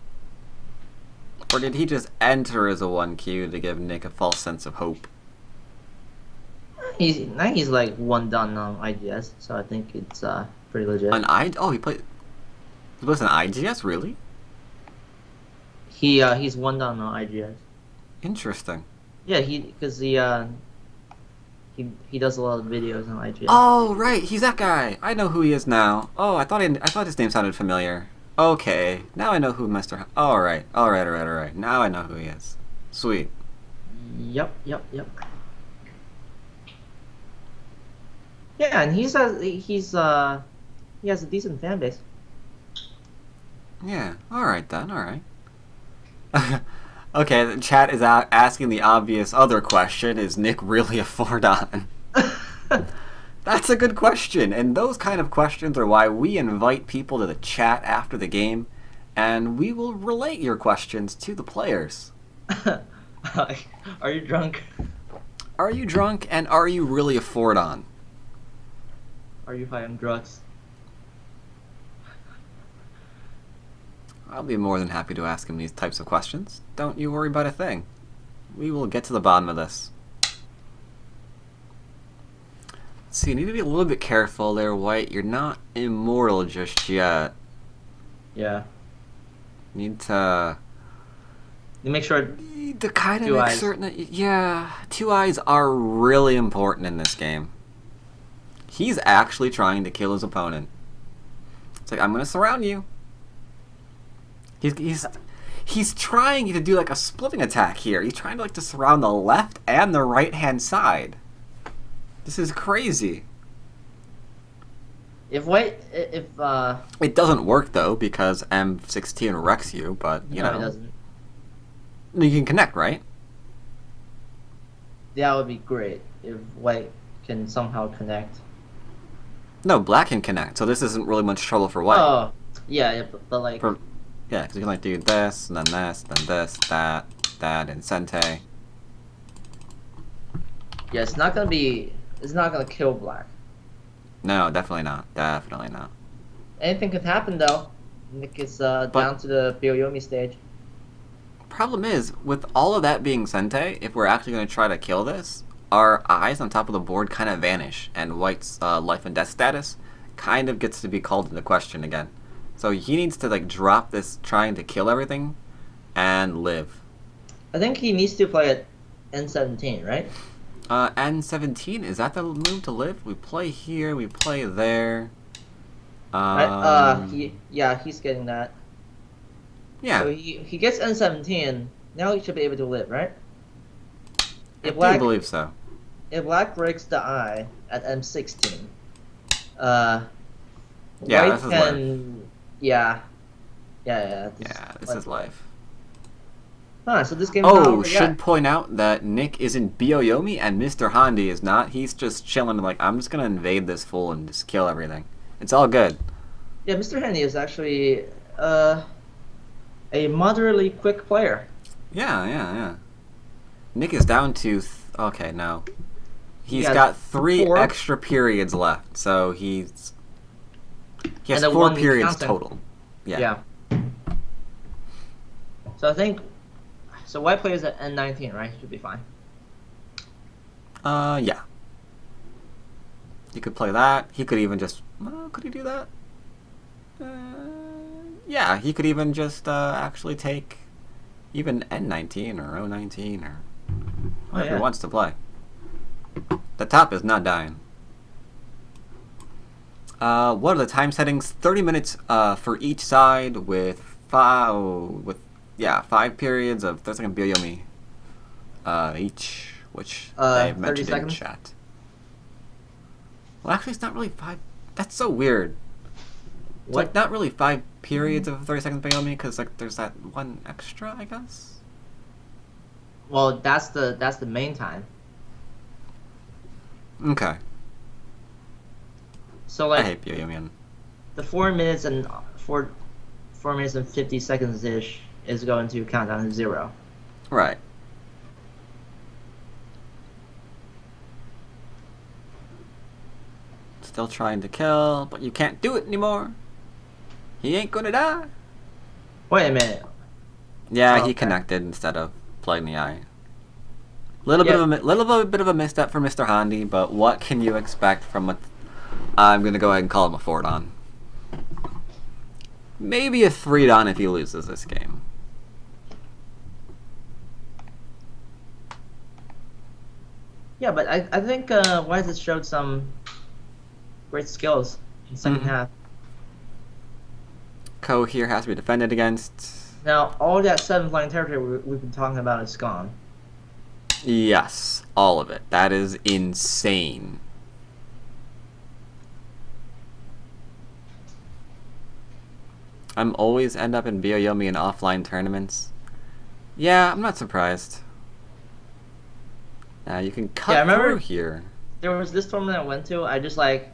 S1: Or did he just enter as a 1Q to give Nick a false sense of hope?
S2: He's like one done on IGS, so I think it's pretty legit.
S1: He played. He was an IGS, really?
S2: He's one done on IGS.
S1: Interesting.
S2: Yeah, because he does a lot of videos on IGS.
S1: Oh right, he's that guy. I know who he is now. Oh, I thought his name sounded familiar. Okay, now I know who Mr. All right. Now I know who he is. Sweet.
S2: Yep. Yeah, and he has a decent fan base.
S1: Yeah. All right then. All right. Okay, the chat is asking the obvious other question: is Nick really a 4-dan? That's a good question, and those kind of questions are why we invite people to the chat after the game, and we will relate your questions to the players.
S2: Are you drunk?
S1: Are you drunk, and are you really a 4-dan?
S2: Are you high on drugs?
S1: I'll be more than happy to ask him these types of questions. Don't you worry about a thing. We will get to the bottom of this. So you need to be a little bit careful there, White. You're not immortal just yet.
S2: Yeah.
S1: You need to
S2: make sure.
S1: Need to kind of make certain that yeah, 2 eyes are really important in this game. He's actually trying to kill his opponent. It's like, I'm gonna surround you. He's trying to do like a splitting attack here. He's trying to surround the left and the right hand side. This is crazy.
S2: It
S1: doesn't work though because M16 wrecks you, but you know.
S2: It doesn't.
S1: You can connect, right?
S2: That would be great if white can somehow connect.
S1: No, black can connect, so this isn't really much trouble for white.
S2: Oh, yeah, but like.
S1: Yeah, because you can do this, and then this, that, and Sente.
S2: Yeah, it's not gonna kill black.
S1: No, definitely not.
S2: Anything could happen though. Nick is down to the Byoyomi stage.
S1: Problem is, with all of that being Sente, if we're actually going to try to kill this, our eyes on top of the board kind of vanish, and White's life and death status kind of gets to be called into question again. So he needs to drop this trying to kill everything and live.
S2: I think he needs to play at N17, right?
S1: N17, is that the move to live? We play here, we play there.
S2: He's getting that.
S1: Yeah.
S2: So he gets N17, now he should be able to live, right?
S1: I do believe so.
S2: If black breaks the eye at M16,
S1: yeah,
S2: white
S1: this is
S2: can...
S1: life.
S2: Yeah.
S1: This is life.
S2: Huh, so this game.
S1: Should point out that Nick isn't Byoyomi and Mrhaandi is not. He's just chilling, I'm just gonna invade this fool and just kill everything. It's all good.
S2: Yeah, Mrhaandi is actually a moderately quick player.
S1: Yeah. Nick is down to okay, no. He's got 3 extra periods left, so he has 4 periods total. Yeah.
S2: So I think white plays at N19, right? Should be fine.
S1: Yeah. He could play that. He could even just could he do that? Yeah, he could even just actually take even N19 or O19 or whatever he wants to play. The top is not dying. What are the time settings? 30 minutes for each side with 5 periods of 30-second Byoyomi each, which they've mentioned in chat. Well, actually, it's not really 5. That's so weird. It's not really 5 periods of 30-second Byoyomi because there's that one extra, I guess.
S2: Well, that's the main time.
S1: Okay.
S2: So
S1: I hate Byoyomi.
S2: The 4 minutes and 4 minutes and 50 seconds ish is going to count down to 0.
S1: Right. still trying to kill, but you can't do it anymore. He ain't gonna die.
S2: Wait a minute.
S1: Yeah,
S2: Oh,
S1: he
S2: okay.
S1: connected instead of playing the eye. Little bit of a misstep for Mr. Mrhaandi, but what can you expect from a? I'm gonna go ahead and call him a 4-don. Maybe a 3-don if he loses this game.
S2: Yeah, but I think Wise has showed some great skills in the second half.
S1: Ko here has to be defended against.
S2: Now, all that 7 flying territory we've been talking about is gone.
S1: Yes, all of it. That is insane. I'm always end up in Byoyomi in offline tournaments. Yeah, I'm not surprised. You can cut through here.
S2: There was this tournament I went to. I just went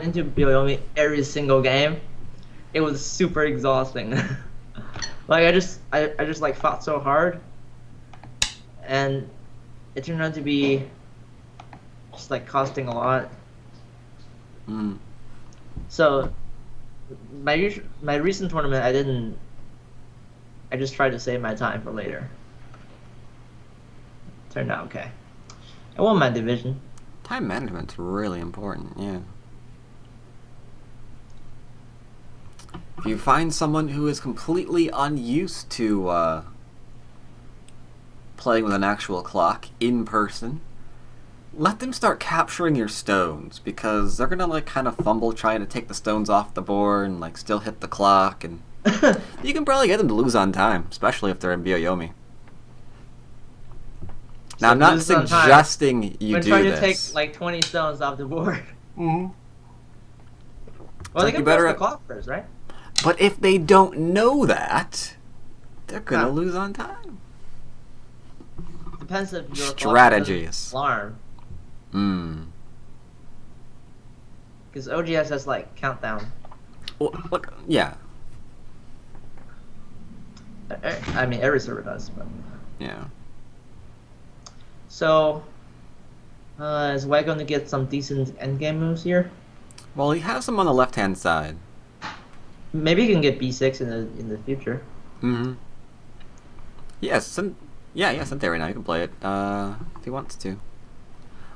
S2: into Byoyomi every single game. It was super exhausting. Like I just like fought so hard, and it turned out to be just like costing a lot. So my recent tournament, I just tried to save my time for later. Turned out okay. I won my division.
S1: Time management's really important, yeah. If you find someone who is completely unused to playing with an actual clock in person, let them start capturing your stones, because they're gonna like kind of fumble trying to take the stones off the board and like still hit the clock, and you can probably get them to lose on time, especially if they're in Byoyomi. Now, I'm not suggesting you do this.
S2: We're trying to take like 20 stones off the board. Well, they can press the clock first, right?
S1: But if they don't know that, they're gonna lose on time.
S2: Depends if your
S1: strategies.
S2: Alarm. Because OGS has like countdown.
S1: Well, look, yeah.
S2: I mean, every server does, but
S1: yeah.
S2: So, is White going to get some decent endgame moves here?
S1: Well, he has them on the left-hand side.
S2: Maybe he can get B6 in the future.
S1: Yes, yeah, sent there right now. You can play it if he wants to.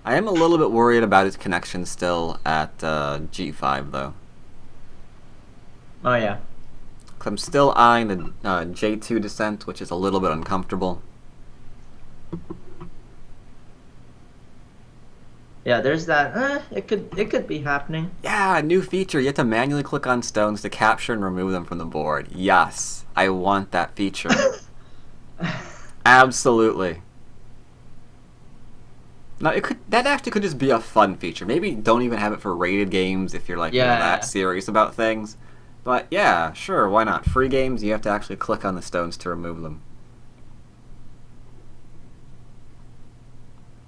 S1: I am a little bit worried about his connection still at G5 though.
S2: Oh yeah.
S1: 'Cause I'm still eyeing the J2 descent, which is a little bit uncomfortable.
S2: Yeah, there's that. It could be happening.
S1: Yeah, a new feature. You have to manually click on stones to capture and remove them from the board. Yes, I want that feature. Absolutely. Now, that actually could just be a fun feature. Maybe don't even have it for rated games if you're like that serious about things. But yeah, sure, why not? Free games, you have to actually click on the stones to remove them.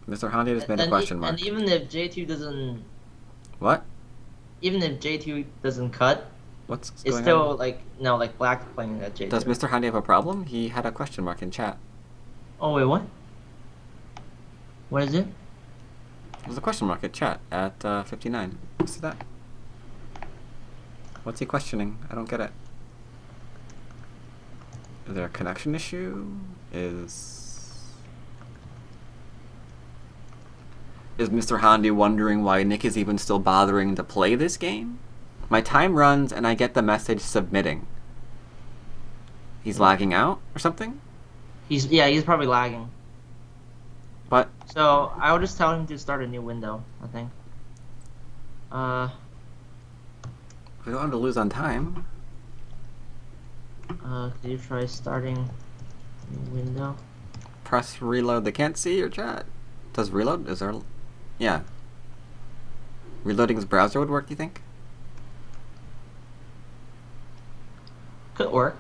S1: Mr. Mrhaandi just made a question mark.
S2: And even if J2 doesn't...
S1: What?
S2: Even if J2 doesn't cut,
S1: it's
S2: still like Black playing at J2.
S1: Does Mr. Mrhaandi have a problem? He had a question mark in chat.
S2: Oh wait, what? What is it?
S1: There's a question mark in chat at 59. See that? What's he questioning? I don't get it. Is there a connection issue? Is Mr. Mrhaandi wondering why Nick is even still bothering to play this game? My time runs and I get the message submitting. He's lagging out or something?
S2: He's probably lagging.
S1: But
S2: so I'll just tell him to start a new window, I think.
S1: We don't want to lose on time.
S2: Could you try starting a new window?
S1: Press reload. They can't see your chat. Does reload? Is there... Yeah. Reloading his browser would work, you think?
S2: Could work.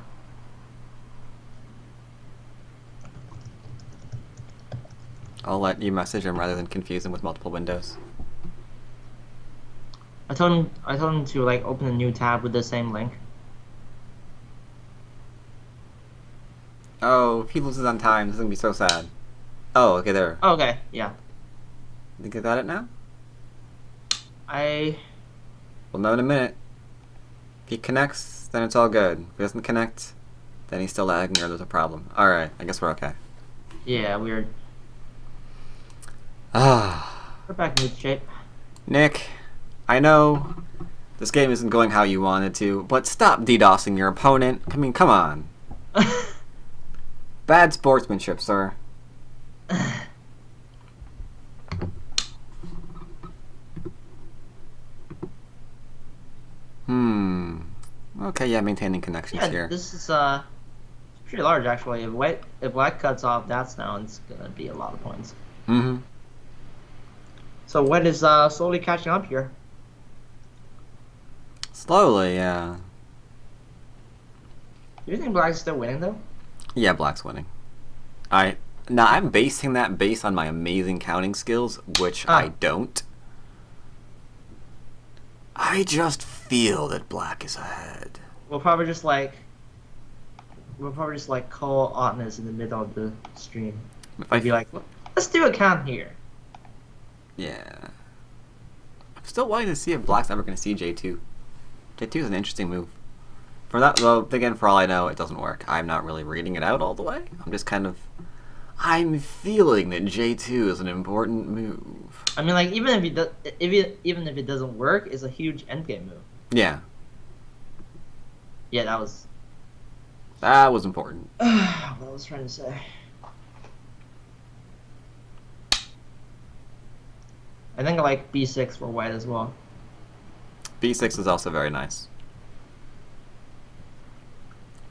S1: I'll let you message him rather than confuse him with multiple windows.
S2: I told him to like open a new tab with the same link.
S1: Oh, if he loses on time, this is gonna be so sad. Oh, okay, there.
S2: Okay, yeah.
S1: Think I got it now?
S2: I
S1: We'll know in a minute. If he connects, then it's all good. If he doesn't connect, then he's still lagging or there's a problem. Alright, I guess we're okay.
S2: yeah, we're
S1: Ah,
S2: back in good shape.
S1: Nick, I know this game isn't going how you wanted to, but stop DDoSing your opponent. I mean, come on. Bad sportsmanship, sir. Okay, yeah, maintaining connections
S2: Yeah,
S1: here.
S2: this is pretty large actually. If black cuts off that's now, it's gonna be a lot of points.
S1: Mm-hmm.
S2: So white is slowly catching up here.
S1: Slowly, yeah.
S2: Do you think black is still winning though?
S1: Yeah, black's winning. Now I'm basing that based on my amazing counting skills, which I don't. I just feel that black is ahead.
S2: We'll probably just like call oddness in the middle of the stream.
S1: If I
S2: Be like, let's do a count here.
S1: Yeah. I'm still waiting to see if black's ever going to see J2. J2 is an interesting move. For that, though, again, for all I know, it doesn't work. I'm not really reading it out all the way. I'm just kind of... I'm feeling that J2 is an important move.
S2: I mean, like, even if it doesn't work, it's a huge endgame move.
S1: Yeah.
S2: Yeah, that was...
S1: That was important.
S2: what I was trying to say. I think I like B6 for white as well.
S1: B6 is also very nice.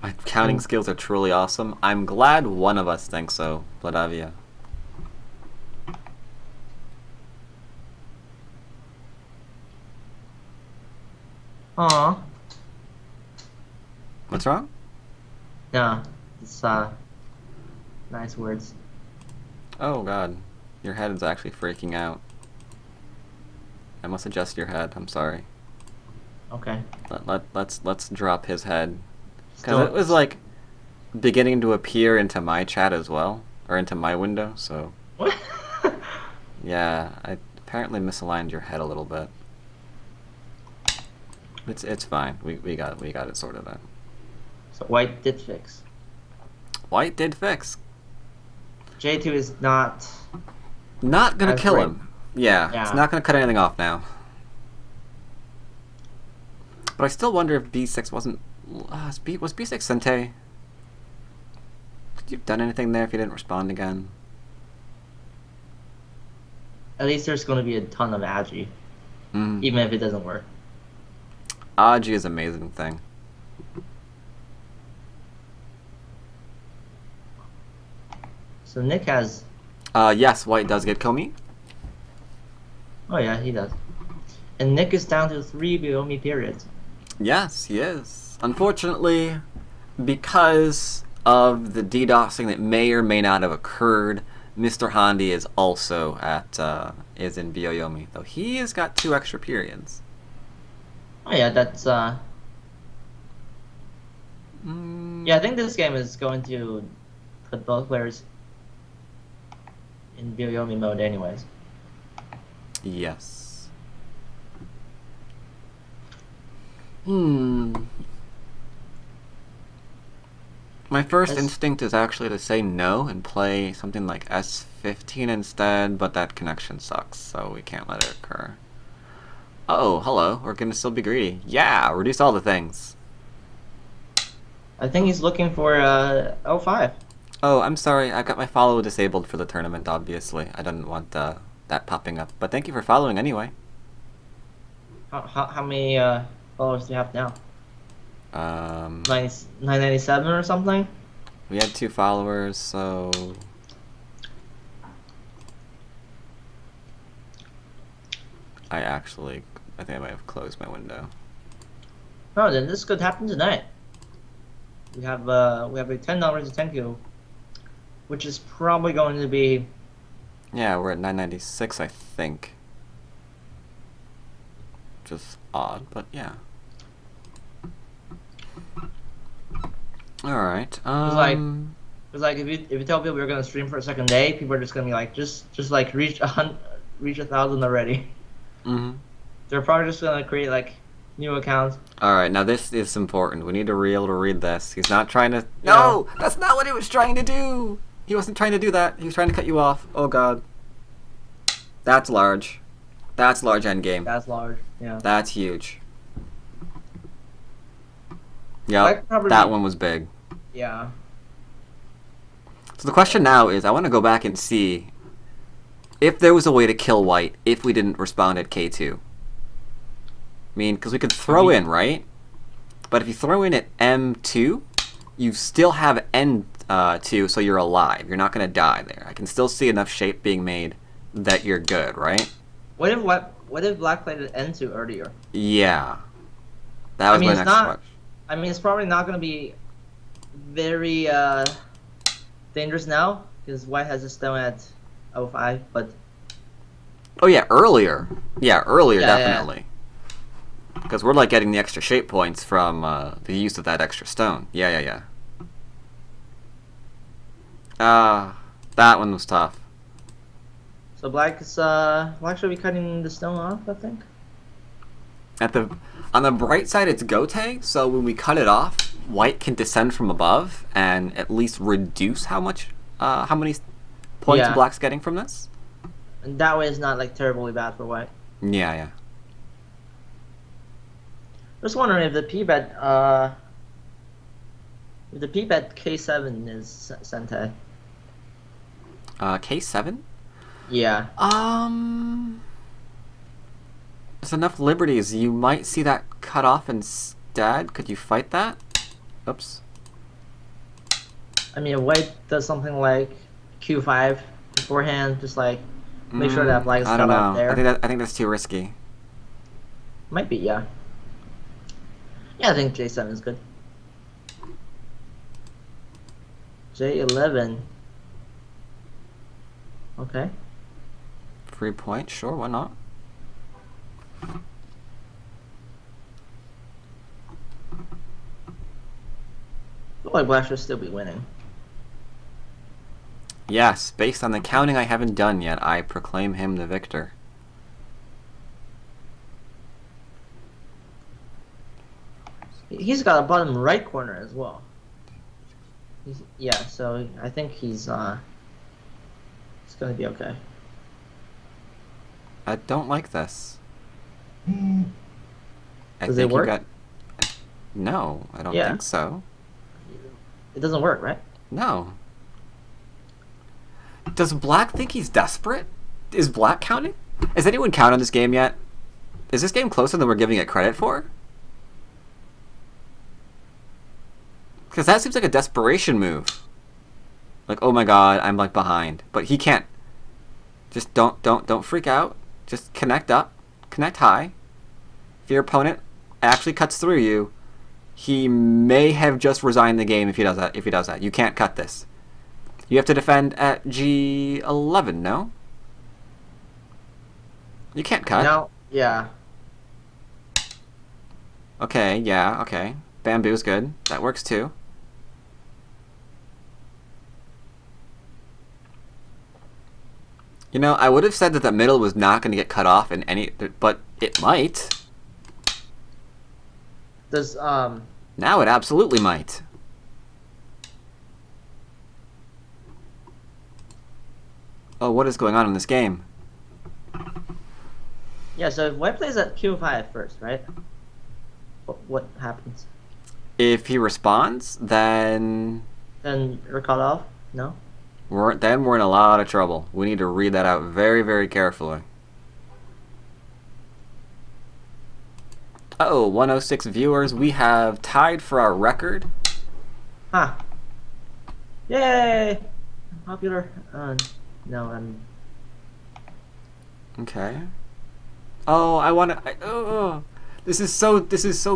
S1: My counting skills are truly awesome. I'm glad one of us thinks so, Vladavia.
S2: Aww.
S1: What's wrong?
S2: No, it's nice words.
S1: Oh god, your head is actually freaking out. I must adjust your head. I'm sorry.
S2: Okay.
S1: Let's drop his head, because it was like beginning to appear into my chat as well, or into my window. So
S2: What?
S1: yeah, I apparently misaligned your head a little bit. It's fine. We got it sorted out.
S2: So white did fix.
S1: White did fix.
S2: J2 is not
S1: gonna
S2: That's
S1: kill
S2: great.
S1: him. Yeah,
S2: Yeah.
S1: it's not gonna cut anything off now. But I still wonder if B6 wasn't... was B6 Sente? Could you have done anything there if you didn't respond again?
S2: At least there's going to be a ton of agi,
S1: Mm.
S2: even if it doesn't work.
S1: Aji is an amazing thing.
S2: So Nick has...
S1: Yes, white does get Komi.
S2: Oh yeah, he does. And Nick is down to 3 Biomi periods.
S1: Yes, he is. Unfortunately, because of the DDoSing that may or may not have occurred, Mr. Mrhaandi is also is in Bioyomi, though he has got 2 extra periods.
S2: Oh yeah, that's yeah, I think this game is going to put both players in Bioyomi mode anyways.
S1: Yes. My first instinct is actually to say no and play something like S15 instead, but that connection sucks, so we can't let it occur. Oh, hello. We're gonna still be greedy. Yeah, reduce all the things.
S2: I think he's looking for L5.
S1: Oh, I'm sorry. I got my follow disabled for the tournament, obviously. I didn't want that popping up. But thank you for following anyway.
S2: How many followers do you have now? 997 or something?
S1: We had 2 followers, so... I think I might have closed my window.
S2: Oh, then this could happen tonight. We have a $10 to 10Q, which is probably going to be...
S1: Yeah, we're at 996, I think. Just odd, but yeah. Alright,
S2: It's like if you tell people you're gonna stream for a second day, people are just gonna be like, just like reach 1,000 already.
S1: Mm-hmm.
S2: They're probably just gonna create like new accounts.
S1: Alright, now this is important. We need to be able to read this. He's not trying to...
S2: Yeah.
S1: No! That's not what he was trying to do! He wasn't trying to do that. He was trying to cut you off. Oh god. That's large. That's large endgame.
S2: That's large. Yeah.
S1: That's huge.
S2: Black
S1: Yep,
S2: probably-
S1: that one was big.
S2: Yeah.
S1: So the question now is, I want to go back and see if there was a way to kill white if we didn't respond at K2. I mean, because we could throw in, right? But if you throw in at M2, you still have N2, so you're alive. You're not going to die there. I can still see enough shape being made that you're good, right?
S2: What if black played at N2 earlier?
S1: Yeah. That was
S2: I mean,
S1: my
S2: it's
S1: next
S2: not-
S1: question.
S2: I mean, it's probably not gonna be very dangerous now because white has a stone at 05, but
S1: Oh yeah, earlier. Yeah, earlier,
S2: Yeah, yeah.
S1: definitely. Because we're like getting the extra shape points from the use of that extra stone. Yeah. That one was tough.
S2: so black should be cutting the stone off, I think.
S1: On the bright side, it's Gote, so when we cut it off, white can descend from above and at least reduce how many points
S2: Yeah.
S1: black's getting from this.
S2: And that way it's not like terribly bad for white.
S1: Yeah.
S2: Just wondering if the p-bet K7 is Sentai.
S1: K7?
S2: Yeah.
S1: There's enough liberties. You might see that cut off instead. Could you fight that? Oops.
S2: I mean, if white does something like Q5 beforehand, just like make sure that black is
S1: I
S2: cut
S1: don't
S2: off
S1: know.
S2: there.
S1: I think that's too risky.
S2: Might be, yeah. Yeah, I think J7 is good. J11. Okay.
S1: Free point, sure, why not?
S2: I feel like black should still be winning.
S1: Yes, based on the counting I haven't done yet, I proclaim him the victor.
S2: He's got a bottom right corner as well. Yeah, so I think he's gonna be okay.
S1: I don't like this.
S2: Does it work?
S1: No, I don't
S2: Yeah.
S1: think so.
S2: It doesn't work, right?
S1: No. Does black think he's desperate? Is black counting? Has anyone counted this game yet? Is this game closer than we're giving it credit for? Because that seems like a desperation move. Like, oh my god, I'm like behind. But he can't. Just don't freak out. Just connect up. Connect high. If your opponent actually cuts through you, he may have just resigned the game if he does that. You can't cut this. You have to defend at G11, no? You can't cut.
S2: Now, yeah.
S1: Okay, yeah, okay. Bamboo's good. That works too. You know, I would have said that the middle was not going to get cut off in any... But it might.
S2: Does
S1: Now it absolutely might. Oh, what is going on in this game?
S2: yeah, so if white plays at Q5 first, right? What happens?
S1: If he responds, then
S2: Then you're cut off? No?
S1: we're in a lot of trouble. We need to read that out very, very carefully. Uh-oh, 106 viewers. We have tied for our record.
S2: Huh. Yay! Popular. No, I'm...
S1: Okay. Oh, I want to... Oh, this is so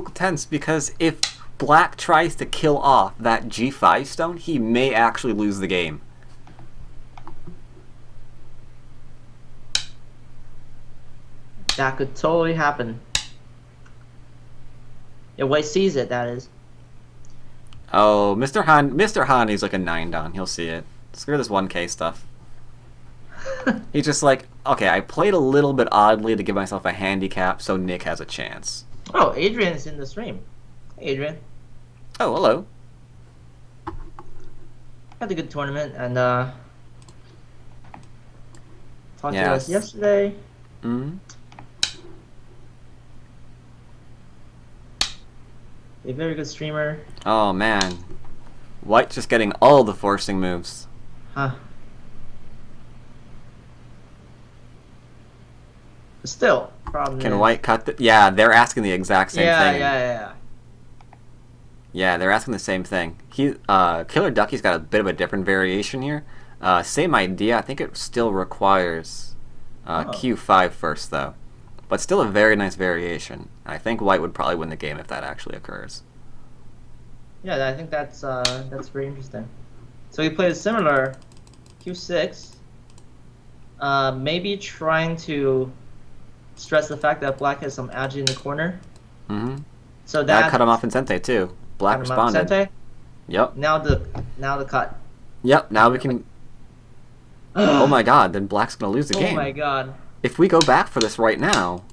S1: tense because if black tries to kill off that G5 stone, he may actually lose the game.
S2: That could totally happen. Yeah, white sees it, that is.
S1: Oh, Mr. Mrhaandi's like a 9 down. He'll see it. Screw this 1K stuff. He's just like, okay, I played a little bit oddly to give myself a handicap so Nick has a chance.
S2: Oh, Adrian's in the stream. Hey, Adrian.
S1: Oh, hello.
S2: Had a good tournament and talked to us
S1: Yes.
S2: yesterday.
S1: Mm-hmm.
S2: A very good streamer.
S1: Oh, man. White's just getting all the forcing moves.
S2: Huh. But still, problem
S1: Can
S2: is...
S1: White cut the... Yeah, they're asking the exact same thing.
S2: Yeah.
S1: Yeah, they're asking the same thing. Killer Ducky's got a bit of a different variation here. Same idea. I think it still requires Q5 first, though. But still a very nice variation. I think White would probably win the game if that actually occurs.
S2: Yeah, I think that's very interesting. So he played a similar Q6. Maybe trying to stress the fact that Black has some agi in the corner.
S1: Mm-hmm.
S2: So
S1: that cut him off in Sente, too. Black responded.
S2: Sente.
S1: Yep.
S2: Now the cut.
S1: Yep, now we can... Oh my god, then Black's gonna lose the game.
S2: Oh my god.
S1: If we go back for this right now,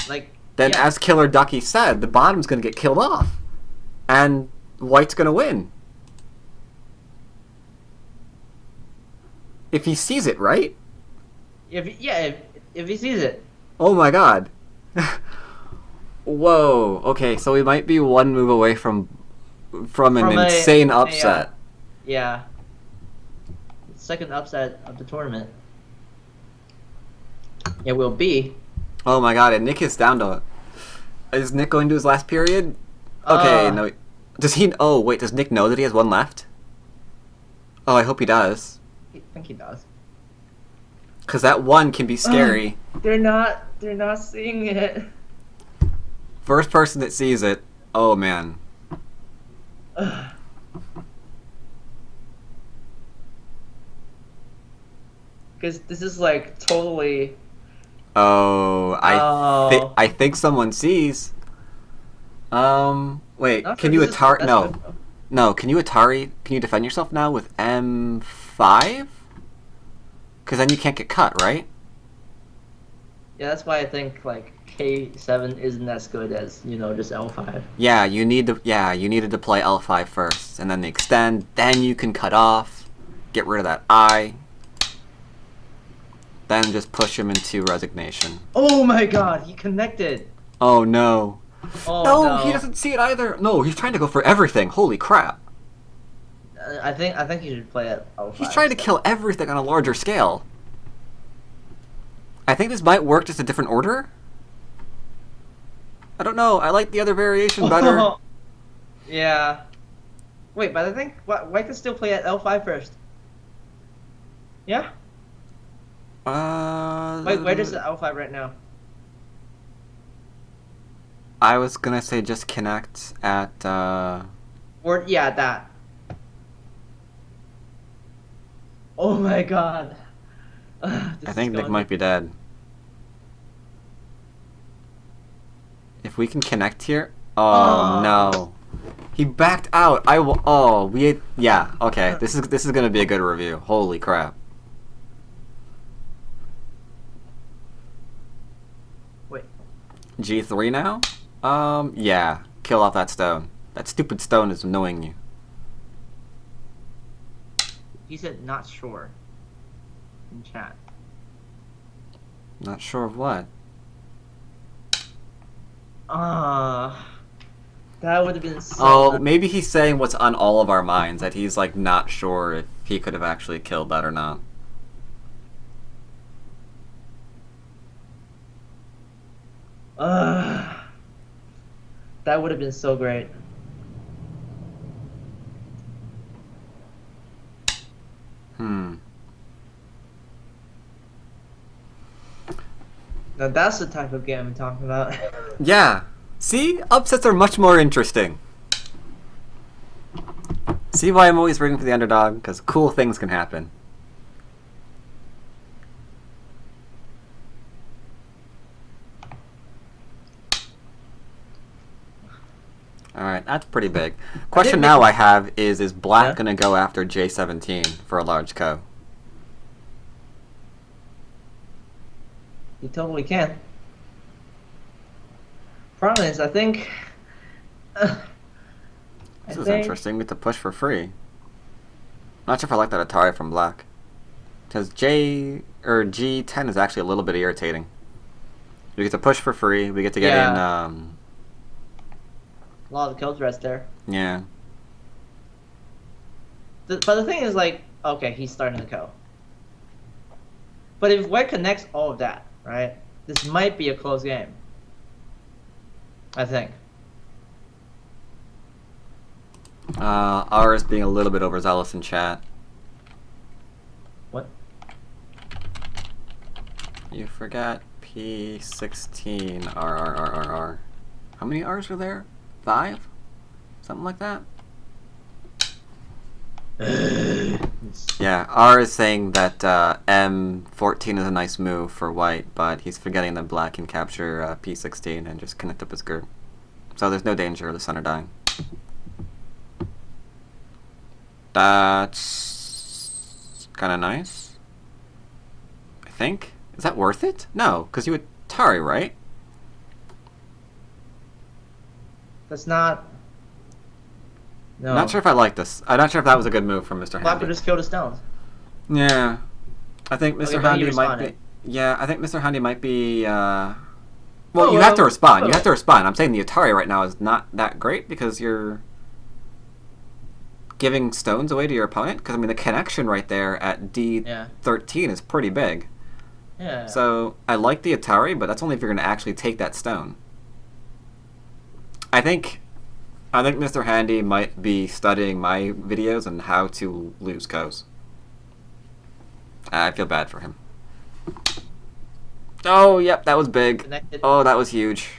S2: Like...
S1: then
S2: yeah.
S1: as Killer Ducky said, the bottom's gonna get killed off. And White's gonna win. If he sees it, right?
S2: If he sees it.
S1: Oh my god. Whoa. Okay, so we might be one move away from an insane upset.
S2: Yeah. Second upset of the tournament. It will be.
S1: Oh my god, and Nick is down to... Is Nick going to his last period? Okay, no. Does he... Oh, wait, does Nick know that he has one left? Oh, I hope he does.
S2: I think he does.
S1: Because that one can be scary.
S2: They're not seeing it.
S1: First person that sees it, oh man.
S2: Because this is like totally...
S1: Oh, I think someone sees. Wait,
S2: Not
S1: can
S2: sure
S1: you
S2: this is-
S1: Atari?
S2: that's
S1: No.
S2: good.
S1: No, can you Atari? Can you defend yourself now with M5? Because then you can't get cut, right?
S2: Yeah, that's why I think like K7 isn't as good as, just L5.
S1: Yeah, you needed to play L5 first, and then the extend, then you can cut off, get rid of that I, then just push him into resignation.
S2: Oh my god, he connected.
S1: Oh no.
S2: Oh
S1: No, he doesn't see it either. No, he's trying to go for everything. Holy crap.
S2: I think he should play at L5.
S1: He's trying to kill everything on a larger scale. I think this might work just a different order. I don't know. I like the other variation better.
S2: Yeah. Wait, but I think White can still play at L5 first. Yeah? Wait, where is the L5 right now?
S1: I was gonna say just connect at
S2: Or yeah, that. Oh my god.
S1: I think Nick might be dead. If we can connect here. Oh no. He backed out. Yeah, okay. This is gonna be a good review. Holy crap.
S2: Wait.
S1: G3 now? Yeah. Kill off that stone. That stupid stone is annoying you.
S2: He said not sure in chat.
S1: Not sure of what.
S2: That would have been so
S1: Oh,
S2: nice.
S1: maybe he's saying what's on all of our minds, that he's like not sure if he could have actually killed that or not.
S2: That would have been so great. Now that's the type of game I'm talking about.
S1: Yeah. See? Upsets are much more interesting. See why I'm always rooting for the underdog? Because cool things can happen. Alright, that's pretty big. Question now I have is Black
S2: Yeah?
S1: going to go after J17 for a large co?
S2: totally can. Problem is, I think.
S1: This is interesting. We get to push for free. Not sure if I like that Atari from Black. Because G10 is actually a little bit irritating. We get to push for free. We get to get in.
S2: A lot of kill threats there.
S1: Yeah.
S2: But the thing is, like, okay, he's starting to go. But if White connects all of that, right, this might be a close game. I think.
S1: Ours being a little bit overzealous in chat.
S2: What?
S1: You forgot P16 R. How many R's were there? 5? Something like that? Yeah, R is saying that M14 is a nice move for White, but he's forgetting that Black can capture P16 and just connect up his group. So there's no danger of the center dying. That's kind of nice. I think. Is that worth it? No, because you Atari, right?
S2: That's not. No.
S1: I'm not sure if I like this. I'm not sure if that was a good move from Mr.
S2: Black
S1: Handy.
S2: would just kill the stones.
S1: Yeah. I think Mr.
S2: Okay,
S1: Handy might be...
S2: it.
S1: Yeah, I think Mr. Handy might be... Well, you have to respond. You have to respond. I'm saying the Atari right now is not that great because you're giving stones away to your opponent. Because, I mean, the connection right there at D13 is pretty big.
S2: Yeah.
S1: So, I like the Atari, but that's only if you're going to actually take that stone. I think Mr. Handy might be studying my videos on how to lose cows. I feel bad for him. Oh, yep, that was big.
S2: Connected.
S1: Oh, that was huge.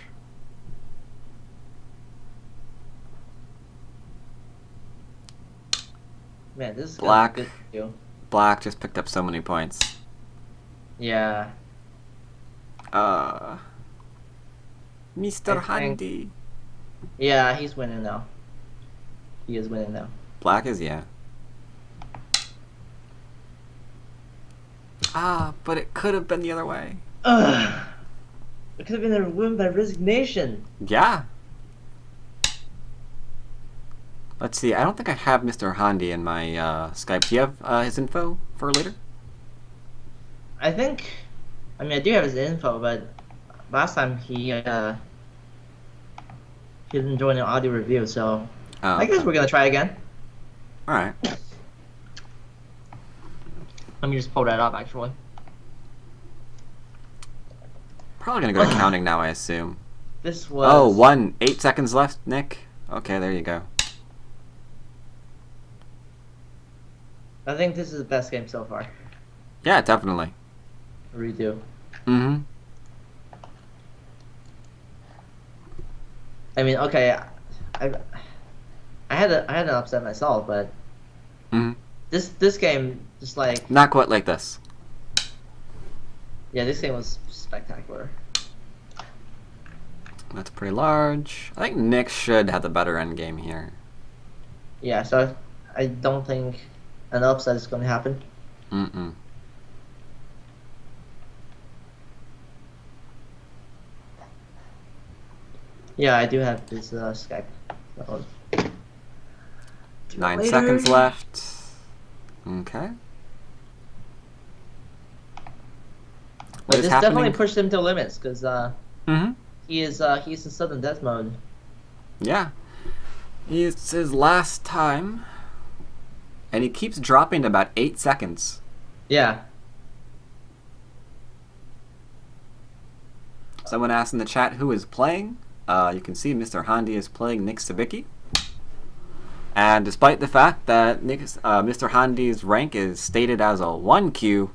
S2: Man, this is
S1: Black.
S2: good for you.
S1: Black just picked up so many points.
S2: Yeah.
S1: Mr.
S2: I think-
S1: Handy.
S2: Yeah, he's winning now. He is winning now.
S1: Black is, yeah. But it could have been the other way.
S2: Ugh. It could have been a win by resignation.
S1: Yeah. Let's see. I don't think I have Mr. Handy in my Skype. Do you have his info for later?
S2: I think. I mean, I do have his info, but last time he didn't join an audio review, so I guess we're gonna try again.
S1: All right.
S2: Let me just pull that up, actually.
S1: Probably gonna go to counting now, I assume.
S2: This was.
S1: Oh, 8 seconds left, Nick. Okay, there you go.
S2: I think this is the best game so far.
S1: Yeah, definitely.
S2: Redo.
S1: Mm-hmm.
S2: I mean, okay, I had an upset myself, but this game just like
S1: Not quite like this.
S2: yeah, this game was spectacular.
S1: That's pretty large. I think Nick should have the better end game here.
S2: Yeah, so I don't think an upset is going to happen.
S1: Mm-mm.
S2: Yeah, I do have this Skype. So,
S1: 9
S2: later.
S1: seconds left. Okay.
S2: But
S1: is
S2: this
S1: happening?
S2: definitely pushed him to limits because
S1: Mm-hmm.
S2: he's in sudden death mode.
S1: Yeah. It's his last time. And he keeps dropping to about 8 seconds.
S2: Yeah.
S1: Someone asked in the chat who is playing. You can see Mr. Handy is playing Nick Sibicky. And despite the fact that Mr. Handy's rank is stated as a 1Q,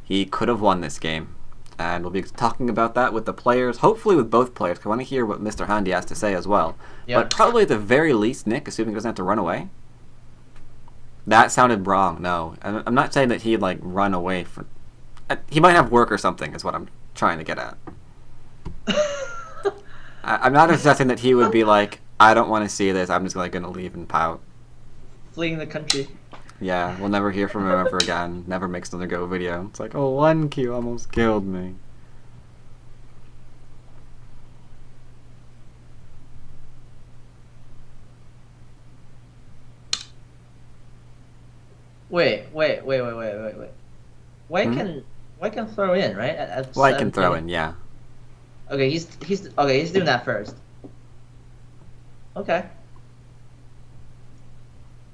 S1: he could have won this game. And we'll be talking about that with the players, hopefully with both players, because I want to hear what Mr. Handy has to say as well.
S2: Yeah.
S1: But probably at the very least, Nick, assuming he doesn't have to run away. That sounded wrong, no. I'm not saying that he'd, like, run away from... He might have work or something, is what I'm trying to get at. I'm not suggesting that he would be like, I don't want to see this, I'm just like going to leave and pout.
S2: Fleeing the country.
S1: Yeah, we'll never hear from him ever again. Never makes another Go video. It's like, oh, 1Q almost killed me.
S2: Wait. White
S1: Hmm?
S2: can White can throw in, right? At
S1: White can throw
S2: 17.
S1: in, yeah.
S2: Okay, he's doing that first. Okay.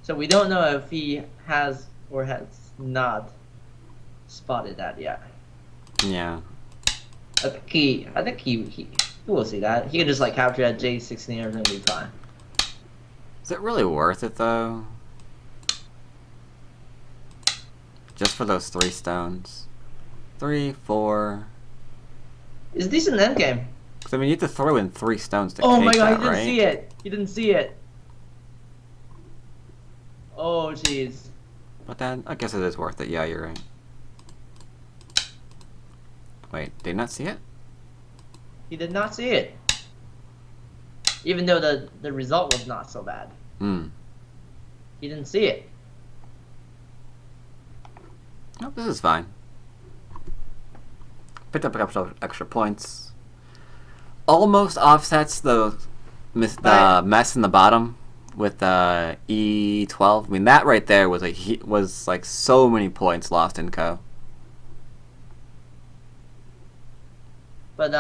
S2: So we don't know if he has or has not spotted that yet.
S1: Yeah.
S2: I think he will see that. He can just like capture that J16 or everything will be fine.
S1: Is it really worth it, though? Just for those 3 stones. 3, 4...
S2: It's a decent endgame.
S1: Because, I mean, you have to throw in 3 stones to
S2: Oh my
S1: take
S2: god,
S1: that,
S2: he didn't
S1: right?
S2: see it. He didn't see it. Oh jeez.
S1: But then, I guess it is worth it. Yeah, you're right. Wait, did you not see it?
S2: He did not see it. Even though the result was not so bad.
S1: Hmm.
S2: He didn't see it.
S1: Nope, this is fine. Picked up a couple of extra points. Almost offsets the mess in the bottom with E12. I mean, that right there was like so many points lost in co.
S2: But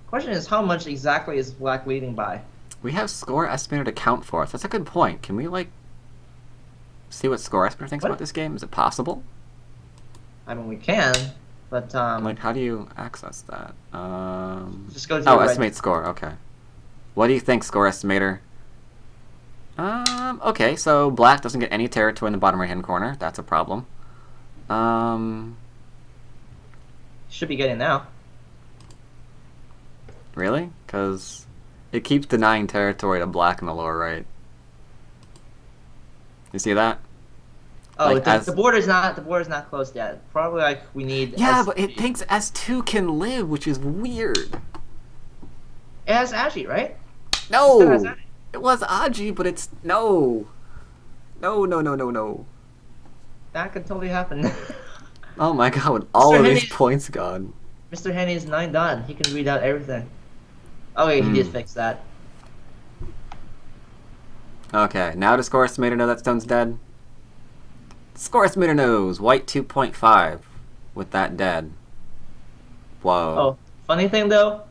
S2: question is how much exactly is Black leading by?
S1: We have score estimator to count for us. That's a good point. Can we like see what score estimator thinks
S2: What?
S1: about this game? Is it possible?
S2: I mean we can, but
S1: Like, how do you access that?
S2: just go to
S1: Oh,
S2: your right.
S1: estimate score. Okay. What do you think, score estimator? Okay, so black doesn't get any territory in the bottom right-hand corner. That's a problem.
S2: Should be getting now.
S1: Really? Because it keeps denying territory to black in the lower right. You see that?
S2: Oh,
S1: Like,
S2: the border's not closed yet. Probably like we need.
S1: Yeah,
S2: S2.
S1: but it thinks S2 can live, which is weird.
S2: It has Ashi, right?
S1: No!
S2: It has Ashi.
S1: It was Aji, but it's... No! No.
S2: That could totally happen.
S1: Oh my god, with all of these
S2: Henny's-
S1: points gone.
S2: Mr. Henny is 9 done. He can read out everything. Okay, he did fix that.
S1: Okay, now does score estimator know that stone's dead? Score estimator knows. White 2.5 with that dead. Whoa.
S2: Oh, funny thing though,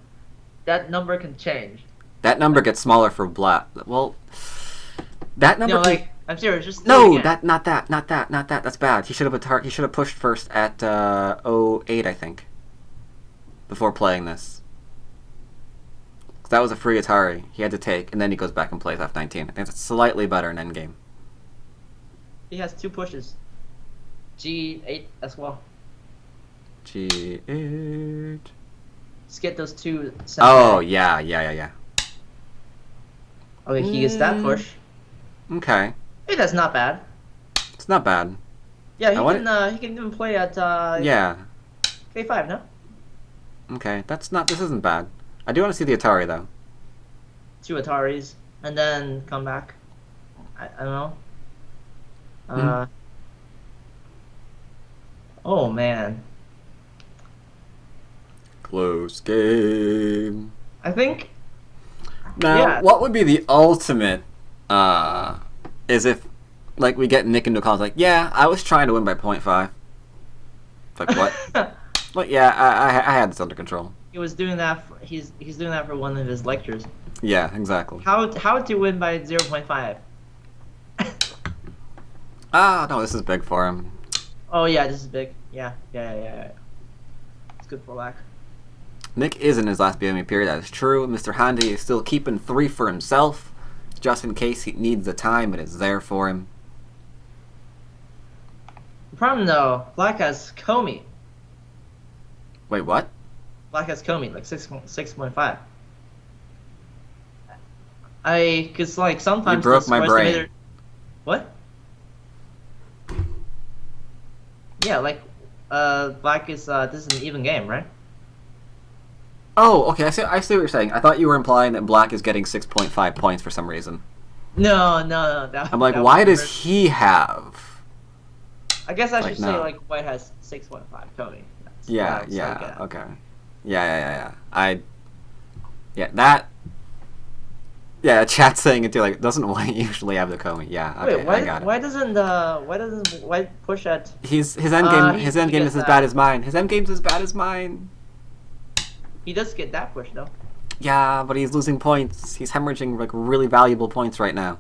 S2: that number can change.
S1: That number gets smaller for black. Well, that number
S2: No,
S1: can...
S2: like I'm serious. Just do it
S1: No,
S2: again.
S1: not that. That's bad. He should have pushed first at 08, I think, before playing this. 'Cause that was a free Atari he had to take, and then he goes back and plays F19. I think that's slightly better in endgame.
S2: He has 2 pushes. G8 as well.
S1: G8.
S2: Just get those 2.
S1: Oh yeah.
S2: Okay, he gets that push.
S1: Okay,
S2: Hey, that's not bad.
S1: it's not bad.
S2: Yeah,
S1: I
S2: he can even play at
S1: Yeah.
S2: K5, no?
S1: Okay, this isn't bad. I do want to see the Atari though.
S2: 2 Ataris, and then come back. I don't know. Oh man.
S1: Close game.
S2: I think
S1: Now,
S2: Yeah.
S1: what would be the ultimate, is if, like, we get Nick into a call, like, yeah, I was trying to win by 0.5. Like, what? Like, yeah, I had this under control.
S2: he was doing that. He's doing that for one of his lectures.
S1: Yeah, exactly.
S2: How to win by 0.5?
S1: Ah, no, this is big for him.
S2: Oh yeah, this is big. Yeah. It's good for Lack.
S1: Nick is in his last BME period, that is true. Mr. Mrhaandi is still keeping 3 for himself, just in case he needs the time, it is there for him.
S2: The problem though, Black has Comey.
S1: Wait, what?
S2: Black has Comey, like 6.5. Cause like sometimes
S1: You broke
S2: the
S1: my
S2: score
S1: brain.
S2: estimator- What? Yeah, like Black is this is an even game, right?
S1: Oh, okay, I see what you're saying. I thought you were implying that black is getting 6.5 points for some reason.
S2: No.
S1: I'm like,
S2: that
S1: why
S2: would
S1: does
S2: hurt.
S1: he have?
S2: I guess I
S1: like,
S2: should say
S1: no.
S2: like White has 6.5 Comey. That's what I
S1: Yeah,
S2: was trying to get at.
S1: okay. Yeah. Yeah, Yeah, chat saying it too. Like, doesn't White usually have the Comey? Yeah, okay,
S2: Wait, why
S1: I got it.
S2: why doesn't White push at?
S1: His endgame
S2: He
S1: his endgame
S2: gets
S1: is as
S2: that.
S1: bad as mine. His endgame's as bad as mine.
S2: He does get that push though.
S1: Yeah, but he's losing points. He's hemorrhaging like really valuable points right now.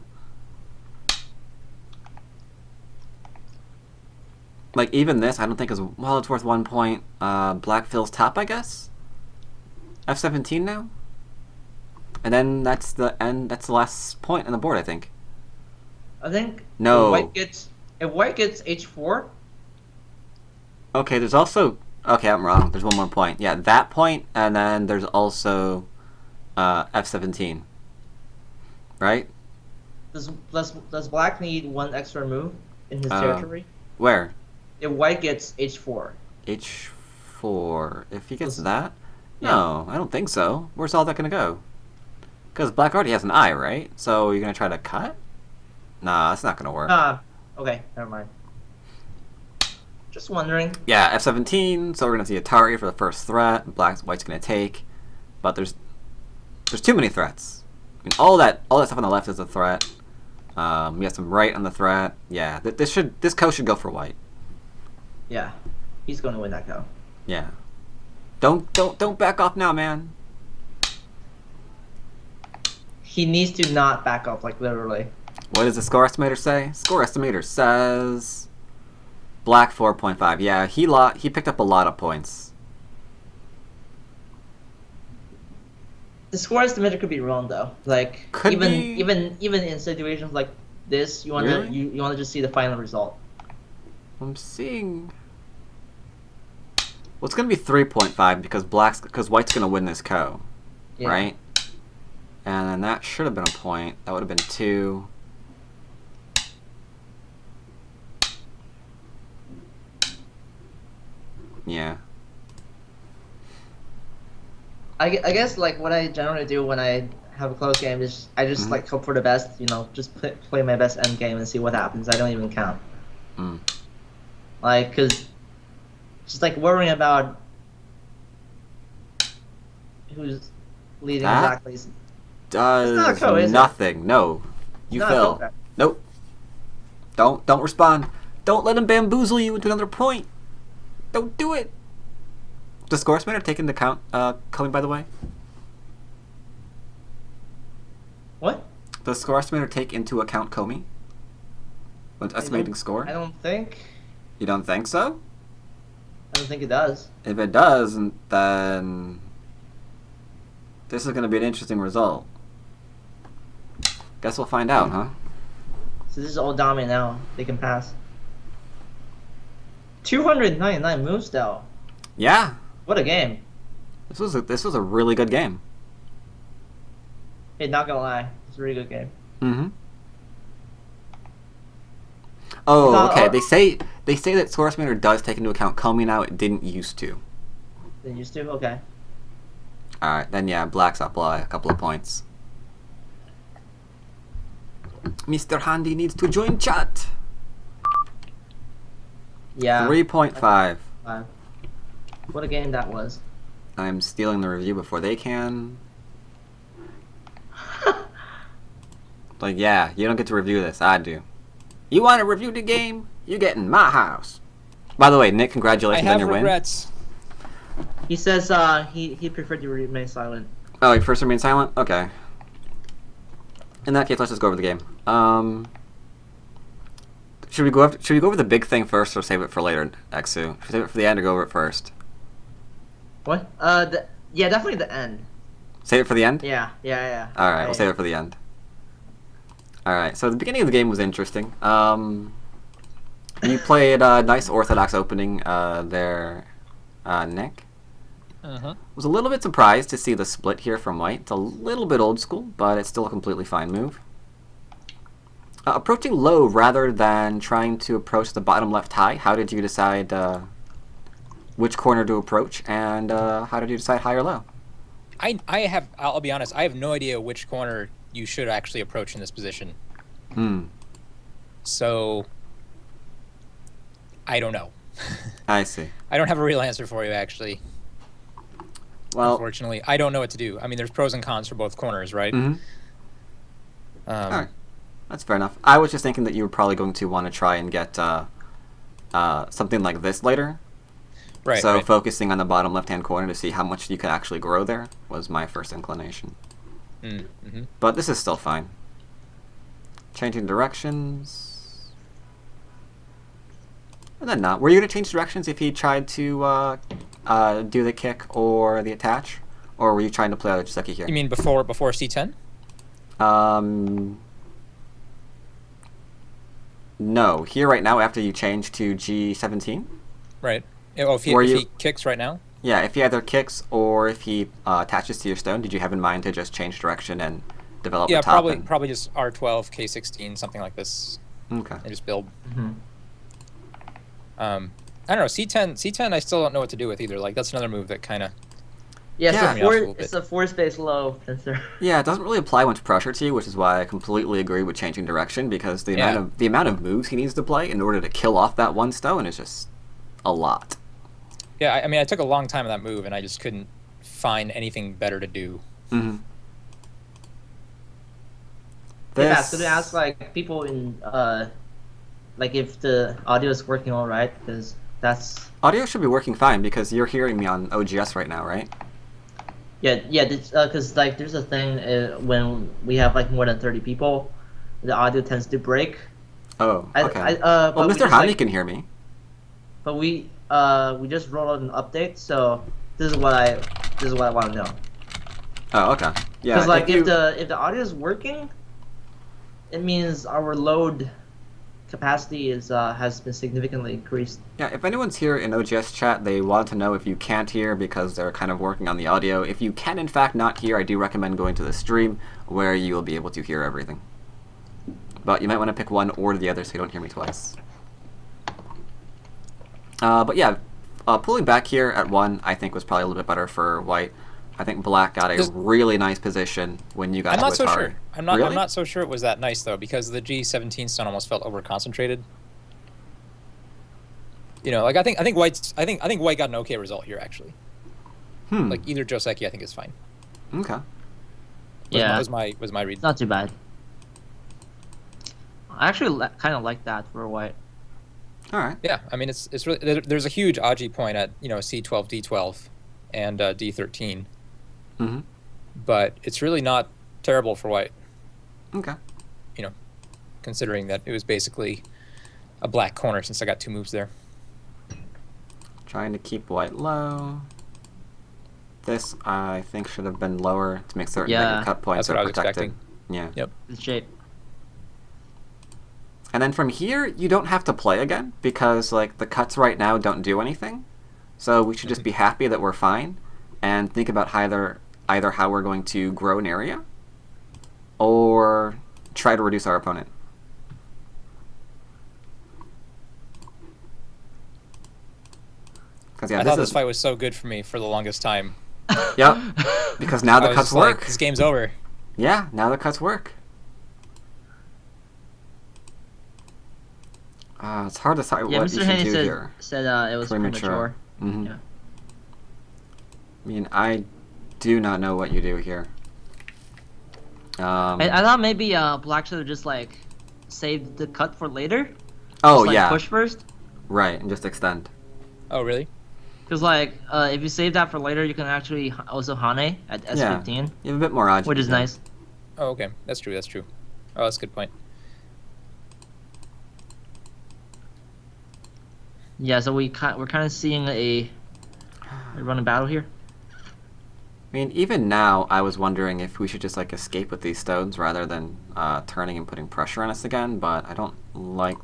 S1: Like even this, I don't think is well. It's worth 1 point. Black fills top, I guess. F17 now, and then that's the end. That's the last point on the board, I think.
S2: I think.
S1: No.
S2: If White gets H4.
S1: Okay, there's also. Okay, I'm wrong. There's 1 more point. Yeah, that point, and then there's also F17. Right?
S2: Does Black need 1 extra move in his territory?
S1: Where?
S2: If White gets H4.
S1: H4. If he gets
S2: Listen.
S1: that?
S2: Yeah.
S1: No, I don't think so. Where's all that gonna go? Because Black already has an eye, right? So you're gonna try to cut? Nah, that's not gonna work.
S2: Okay, never mind. Just wondering.
S1: Yeah, F17. So we're gonna see Atari for the first threat. White's gonna take, but there's too many threats. I mean, all that stuff on the left is a threat. We have some right on the threat. Yeah, this co should go for White.
S2: Yeah, he's going to win that go.
S1: Yeah. Don't back off now, man.
S2: He needs to not back up, like literally.
S1: What does the score estimator say? Score estimator says Black 4.5. Yeah, he picked up a lot of points.
S2: The score estimator could be wrong though. Like
S1: Could
S2: even in situations like this, you wanna
S1: Really?
S2: you wanna just see the final result.
S1: I'm seeing. Well, it's gonna be 3.5 because White's gonna win this co,
S2: Yeah.
S1: right? And then that should have been a point. That would have been 2. Yeah.
S2: I guess like what I generally do when I have a close game is I just like hope for the best. You know, just play my best end game and see what happens. I don't even count.
S1: Mm.
S2: Like, cause just like worrying about who's leading
S1: That
S2: exactly.
S1: Does
S2: not a co, is it?
S1: nothing. No. You
S2: Not
S1: fell.
S2: okay.
S1: Nope. Don't respond. Don't let him bamboozle you into another point. Don't do it. Does score estimator take into account Comey, by the way?
S2: What?
S1: Does score estimator take into account Comey? When it's estimating score?
S2: I don't think.
S1: You don't think so?
S2: I don't think it does.
S1: If it does, then this is going to be an interesting result. Guess we'll find out, huh?
S2: So this is all dominant now. They can pass. 299 moves though.
S1: Yeah.
S2: What a game.
S1: This was a really good game.
S2: Hey, not gonna lie, it's a really good game.
S1: Mm-hmm. Oh,
S2: Not-
S1: okay. They say that score estimator does take into account Comey now. It didn't used to.
S2: They used to? Okay.
S1: All right, then yeah, Black's up by a couple of points. Mr. Handy needs to join chat.
S2: Yeah.
S1: 3.5.
S2: What a game that was.
S1: I'm stealing the review before they can. Like, yeah, you don't get to review this. I do. You want to review the game? You get in my house. By the way, Nick, congratulations on your
S3: regrets.
S2: He says he preferred to remain silent.
S1: win. Oh, you first remain silent? Okay. In that case, let's just go over the game. Should we go over the big thing first, or save it for later, Exu? Should we save it for the end, or go over it first?
S2: What? Yeah, definitely the end.
S1: Save it for the end?
S2: Yeah.
S1: All right, we'll save it for the end. All right. So the beginning of the game was interesting. You played a nice orthodox opening there, Nick.
S3: Uh-huh.
S1: Was a little bit surprised to see the split here from White. It's a little bit old school, but it's still a completely fine move. Approaching low rather than trying to approach the bottom left high. How did you decide which corner to approach, and how did you decide high or low?
S3: I'll be honest, I have no idea which corner you should actually approach in this position. So I don't know.
S1: I see.
S3: I don't have a real answer for you, actually.
S1: Well,
S3: Unfortunately, I don't know what to do. I mean, there's pros and cons for both corners, right?
S1: mhm. Alright. That's fair enough. I was just thinking that you were probably going to want to try and get something like this later.
S3: Right.
S1: So
S3: right.
S1: focusing on the bottom left-hand corner to see how much you could actually grow there was my first inclination.
S3: Mm-hmm.
S1: But this is still fine. Changing directions. And then not. Were you going to change directions if he tried to do the kick or the attach? Or were you trying to play out Joseki here?
S3: You mean before C10?
S1: No. Here right now after you change to G17?
S3: Right. Oh, if he kicks right now?
S1: Yeah, if he either kicks or if he attaches to your stone, did you have in mind to just change direction and develop the top?
S3: Yeah, probably just R12, K16, something like this.
S1: Okay.
S3: And just build.
S2: Mm-hmm.
S3: I don't know, C10 I still don't know what to do with either. Like, that's another move that kind of...
S2: Yeah,
S1: Yeah.
S2: it's a force-based low tensor.
S1: Yeah, it doesn't really apply much pressure to you, which is why I completely agree with changing direction, because the amount of moves he needs to play in order to kill off that one stone is just a lot.
S3: Yeah, I mean, I took a long time on that move, and I just couldn't find anything better to do.
S1: Mm-hmm.
S2: Yeah, so to ask like people in like if the audio is working all right, because that's
S1: audio should be working fine because you're hearing me on OGS right now, right?
S2: yeah, because like there's a thing when we have like more than 30 people, the audio tends to break.
S1: Oh, okay.
S2: Well,
S1: Mr. Mrhaandi can hear me.
S2: But we just rolled out an update, so this is what I want to know.
S1: Oh, okay. Yeah.
S2: Because like if the audio is working, it means our load capacity has been significantly increased.
S1: Yeah, if anyone's here in OGS chat, they want to know if you can't hear because they're kind of working on the audio. If you can in fact not hear, I do recommend going to the stream where you will be able to hear everything. But you might want to pick one or the other so you don't hear me twice. But yeah, pulling back here at 1 I think was probably a little bit better for white. I think black got a really nice position when you got
S3: I'm
S1: to
S3: not so
S1: Atari.
S3: sure. I'm not
S1: Really?
S3: I'm not so sure it was that nice though, because the G17 stone almost felt over concentrated. You know, like I think white got an okay result here actually. Like either Joseki I think is fine.
S1: Okay.
S3: Was my read.
S2: It's not too bad. I actually kind of like that for white.
S1: All right.
S3: Yeah, I mean it's really there's a huge Aji point at C12, D12, and D13.
S1: Mm-hmm.
S3: But it's really not terrible for white.
S1: Okay.
S3: Considering that it was basically a black corner since I got 2 moves there.
S1: Trying to keep white low. This I think should have been lower to make certain that your cut points
S3: that's what
S1: are
S3: I was
S1: protected.
S3: expecting.
S1: Yeah.
S3: Yep.
S2: The shape.
S1: And then from here, you don't have to play again because like the cuts right now don't do anything. So we should just be happy that we're fine and think about either how we're going to grow an area or try to reduce our opponent. Because yeah,
S3: I thought this fight was so good for me for the longest time.
S1: Yep. Because now the
S3: I was
S1: cuts
S3: just like,
S1: work.
S3: this game's over.
S1: Yeah, now the cuts work. It's hard to decide
S2: Yeah,
S1: what
S2: Mr.
S1: you should
S2: Haney
S1: do
S2: said
S1: here.
S2: it was premature.
S1: Mm-hmm.
S2: Yeah.
S1: I mean, I do not know what you do here.
S2: I thought maybe black should have just like saved the cut for later.
S1: Oh
S2: Just, like,
S1: yeah,
S2: push first.
S1: right, and just extend.
S3: Oh really?
S2: Because like if you save that for later, you can actually also Hane at S15,
S1: You have a bit more odds.
S2: which is nice.
S3: Oh okay, that's true. Oh, that's a good point.
S2: Yeah, so we're kind of seeing a running battle here.
S1: I mean, even now, I was wondering if we should just like escape with these stones rather than turning and putting pressure on us again. But I don't like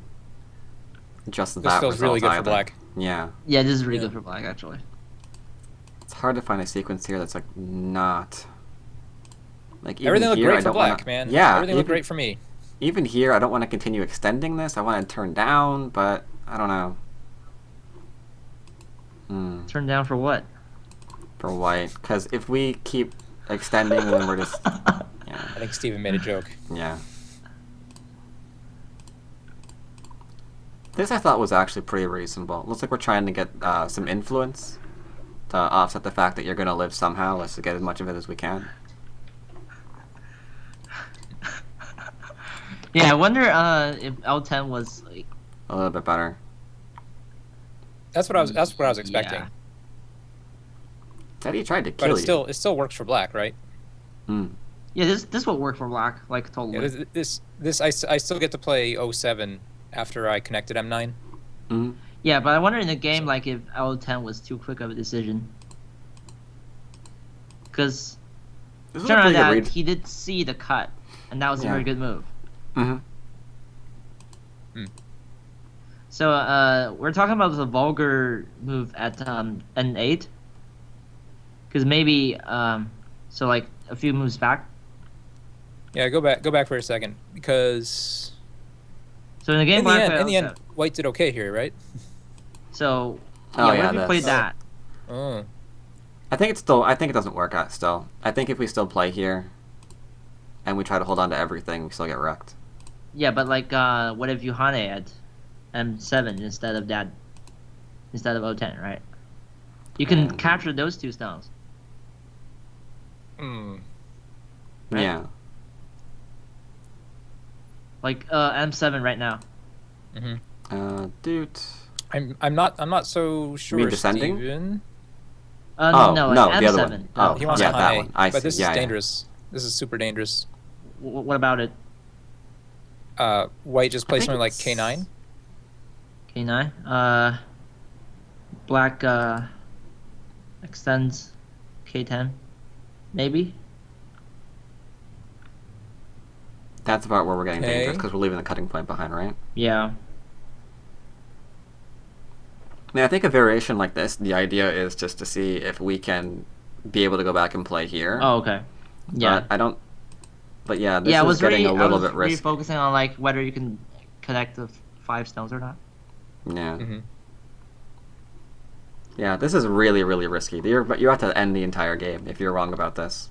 S1: just
S3: This
S1: that
S3: feels
S1: result
S3: really good
S1: either.
S3: for black.
S1: Yeah,
S2: Yeah, this is really good for black actually.
S1: it's hard to find a sequence here that's like not like even
S3: Everything looked
S1: here,
S3: great
S1: I
S3: for
S1: don't
S3: black,
S1: wanna,
S3: man.
S1: Yeah,
S3: Everything looked great for me.
S1: Even here, I don't want to continue extending this. I want to turn down, but I don't know.
S2: Turn down for what?
S1: For white, because if we keep extending, then we're just yeah.
S3: I think Steven made a joke.
S1: Yeah. This I thought was actually pretty reasonable. Looks like we're trying to get some influence to offset the fact that you're going to live somehow. Let's get as much of it as we can.
S2: Yeah, I wonder if L10 was like.
S1: A little bit better.
S3: That's what I was expecting.
S2: Yeah.
S1: Teddy tried to
S3: But
S1: kill you.
S3: it still works for black, right?
S1: Mm.
S2: Yeah, this will work for black, like totally.
S3: Yeah, I still get to play 07 after I connected M9.
S1: Mm.
S2: Yeah, but I wonder in the game like if L10 was too quick of a decision. Because
S1: This was a
S2: turn out
S1: pretty good
S2: that
S1: read.
S2: he did see the cut, and that was a
S1: Yeah.
S2: very good move.
S1: Mm-hmm.
S2: So we're talking about the vulgar move at N8. Because maybe so like a few moves back.
S3: Yeah, go back for a second because
S2: So in the game,
S3: in
S2: black
S3: the end, white did okay here, right?
S2: So
S1: Oh,
S2: what
S1: yeah,
S2: if we
S1: that's-
S2: played that?
S3: Oh,
S1: I think it doesn't work out still. I think if we still play here, and we try to hold on to everything, we still get wrecked.
S2: Yeah, but like what if you Hane at M7 instead of O10, right? You can capture those two stones.
S3: hmm.
S2: Right?
S1: Yeah.
S2: Like M7 right now.
S1: Dude.
S3: I'm not so sure.
S1: mean descending?
S3: Steven.
S1: Oh,
S2: no,
S1: no,
S2: M7.
S1: the other one. Oh,
S3: He wants
S1: yeah,
S3: to
S1: that
S3: high,
S1: one. I
S3: but
S1: see.
S3: this
S1: Yeah,
S3: is
S1: yeah.
S3: dangerous. This is super dangerous.
S2: What about it?
S3: White just plays
S1: think
S3: something like
S1: it's-
S3: K9.
S2: K9. Black extends K10. Maybe.
S1: That's about where we're getting
S3: Okay.
S1: dangerous because we're leaving the cutting point behind, right?
S2: Yeah.
S1: I mean, I think a variation like this, the idea is just to see if we can be able to go back and play here.
S2: Oh, okay. Yeah.
S1: But I don't. But yeah, this
S2: Yeah, I
S1: is
S2: was
S1: getting
S2: really,
S1: a little
S2: I was
S1: bit
S2: really
S1: risky.
S2: focusing on like whether you can connect the 5 stones or not.
S1: Yeah.
S3: Mm-hmm.
S1: Yeah, this is really, really risky. You have to end the entire game if you're wrong about this.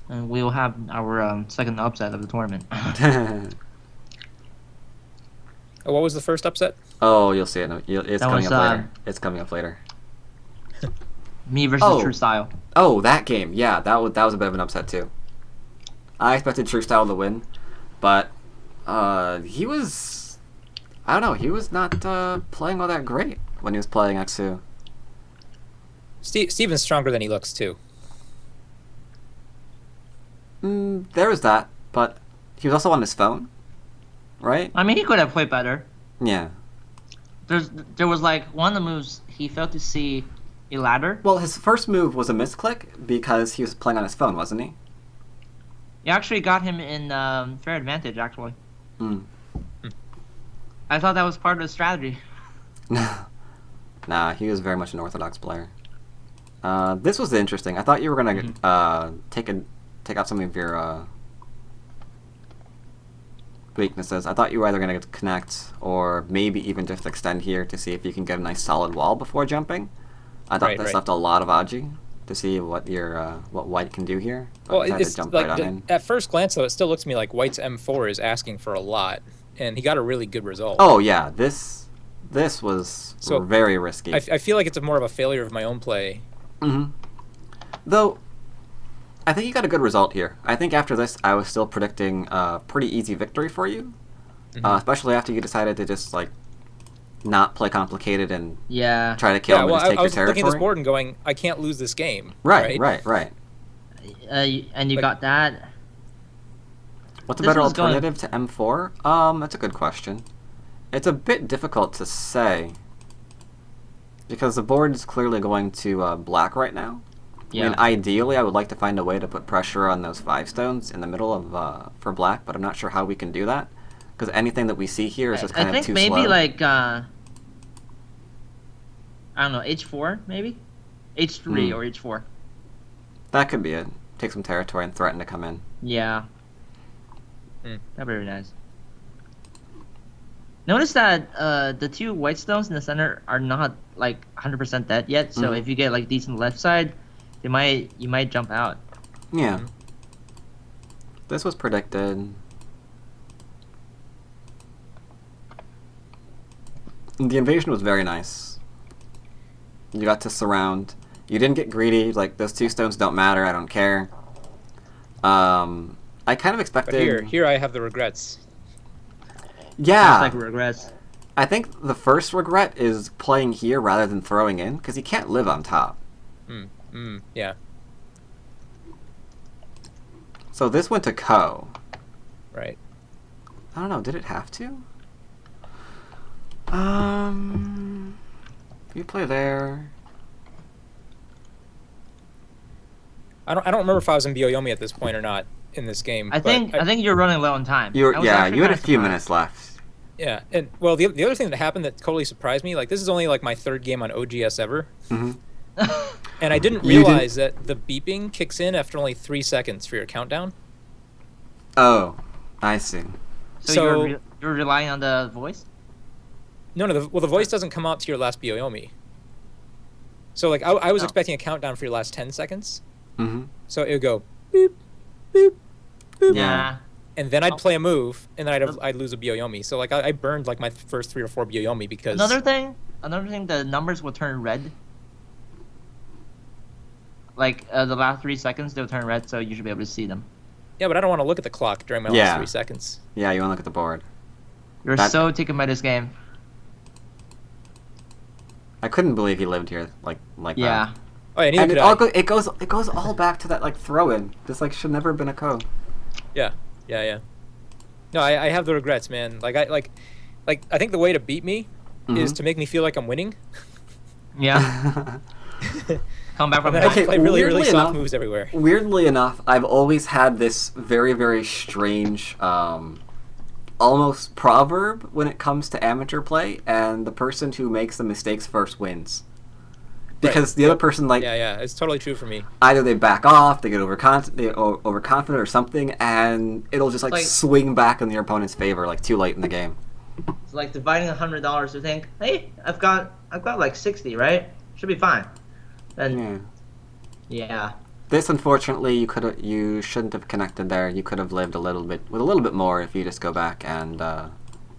S2: And we will have our second upset of the tournament.
S3: Oh, what was the first upset?
S1: Oh, you'll see it. It's
S2: That
S1: coming
S2: was,
S1: up later. It's coming up later.
S2: Me versus
S1: Oh.
S2: True Style.
S1: Oh, that game. Yeah, that was a bit of an upset too. I expected True Style to win, but he was. I don't know. He was not playing all that great when he was playing X2.
S3: Steven's stronger than he looks too.
S1: There was that, but he was also on his phone, right?
S2: I mean, he could have played better.
S1: Yeah.
S2: There was like one of the moves he failed to see a ladder.
S1: Well, his first move was a misclick because he was playing on his phone, wasn't he?
S2: It actually got him in fair advantage, actually.
S1: Hmm.
S2: I thought that was part of the strategy.
S1: Nah, he was very much an orthodox player. This was interesting. I thought you were gonna take out some of your weaknesses. I thought you were either gonna connect or maybe even just extend here to see if you can get a nice solid wall before jumping. I thought this left a lot of Aji to see what what White can do here. But
S3: Well,
S1: decided to
S3: it's
S1: jump
S3: like
S1: right on in.
S3: at first glance though, it still looks to me like White's M4 is asking for a lot, and he got a really good result.
S1: Oh yeah, this was
S3: So,
S1: very risky.
S3: I feel like it's more of a failure of my own play.
S1: Mm-hmm. Though, I think you got a good result here. I think after this, I was still predicting a pretty easy victory for you, especially after you decided to just like not play complicated and
S2: Yeah.
S1: try to kill him and
S3: well,
S1: just take
S3: I
S1: your
S3: was looking at this
S1: territory.
S3: board and going, I can't lose this game.
S1: Right.
S2: And you
S3: Like-
S2: got that.
S1: What's a
S2: This
S1: better
S2: was going-
S1: alternative to M4? That's a good question. It's a bit difficult to say because the board is clearly going to black right now.
S2: Yeah.
S1: I mean, ideally, I would like to find a way to put pressure on those 5 stones in the middle of for black, but I'm not sure how we can do that because anything that we see here is just kind
S2: I
S1: of
S2: think
S1: too
S2: maybe
S1: slow.
S2: like I don't know, H4 maybe, H3 or H4.
S1: That could be it. Take some territory and threaten to come in.
S2: Yeah.
S3: Hmm.
S2: That'd be very nice. Notice that the 2 white stones in the center are not like 100% dead yet. So if you get like decent left side, you might jump out.
S1: Yeah. This was predicted. The invasion was very nice. You got to surround. You didn't get greedy. Like, those 2 stones don't matter. I don't care. I kind of
S3: But
S1: expected.
S3: here I have the regrets.
S1: Yeah.
S2: Sounds like regrets.
S1: I think the first regret is playing here rather than throwing in, because you can't live on top.
S3: Yeah.
S1: So this went to Ko.
S3: Right.
S1: I don't know, did it have to? You play there.
S3: I don't remember if I was in Byoyomi at this point or not in this game.
S2: I think you're running low on time.
S1: You
S2: I was
S1: you
S2: actually
S1: had a
S2: kinda
S1: few
S2: surprised.
S1: minutes left.
S3: Yeah, and well, the other thing that happened that totally surprised me, like this is only like my third game on OGS ever,
S1: hmm
S3: and I didn't
S1: You
S3: realize that the beeping kicks in after only 3 seconds for your countdown.
S1: Oh, I see.
S2: So you're relying on the voice?
S3: No, the voice doesn't come out to your last Byoyomi. So like I was
S2: Oh.
S3: expecting a countdown for your last 10 seconds.
S1: hmm
S3: So it would go boop, boop, boop,
S2: Yeah.
S3: and then I'd play a move, and then I'd lose a Byoyomi. So like I burned like my first 3 or 4 Byoyomi because
S2: Another thing, the numbers will turn red. Like the last 3 seconds, they'll turn red, so you should be able to see them.
S3: yeah, but I don't want to look at the clock during my
S1: Yeah.
S3: last 3 seconds.
S1: Yeah, you want to look at the board.
S2: You're
S1: That-
S2: so taken by this game.
S1: I couldn't believe he lived here like
S2: Yeah.
S1: that.
S3: Oh yeah, neither
S1: And
S3: could
S1: it
S3: I.
S1: it goes all back to that like throw in. This like should never have been a Ko.
S3: Yeah. No, I have the regrets, man. Like I think the way to beat me is to make me feel like I'm winning.
S2: Yeah. Come back from
S3: And then I
S1: Okay,
S3: play really
S1: weirdly
S3: soft
S1: enough-
S3: moves everywhere.
S1: Weirdly enough, I've always had this very, very strange, almost proverb when it comes to amateur play, and the person who makes the mistakes first wins. Because the other person, like,
S3: Yeah, it's totally true for me.
S1: either they back off, they get overconfident or something, and it'll just, like swing back in your opponent's favor, like, too late in the game.
S2: It's like dividing $100 to think, hey, I've got like 60, right? Should be fine. Then yeah.
S1: This, unfortunately, you shouldn't have connected there. You could have lived with a little bit more if you just go back and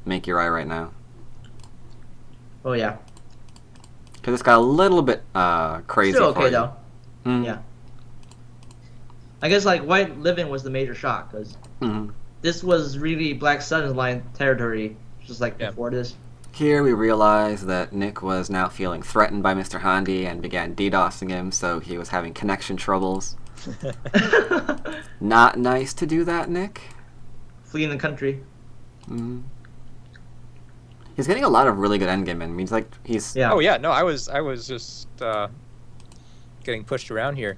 S1: make your eye right now.
S2: Oh yeah.
S1: Because it's got a little bit crazy
S2: Still
S1: for
S2: okay
S1: you.
S2: though.
S1: Mm.
S2: Yeah. I guess like white living was the major shock because
S1: Mhm.
S2: this was really Black Sun's line territory, just like
S3: Yeah.
S2: before this.
S1: Here we realize that Nick was now feeling threatened by Mrhaandi and began DDoSing him, so he was having connection troubles. Not nice to do that, Nick.
S2: Fleeing the country.
S1: Mhm. He's getting a lot of really good endgame in. He's like
S2: Yeah.
S3: Oh yeah, no, I was just getting pushed around here.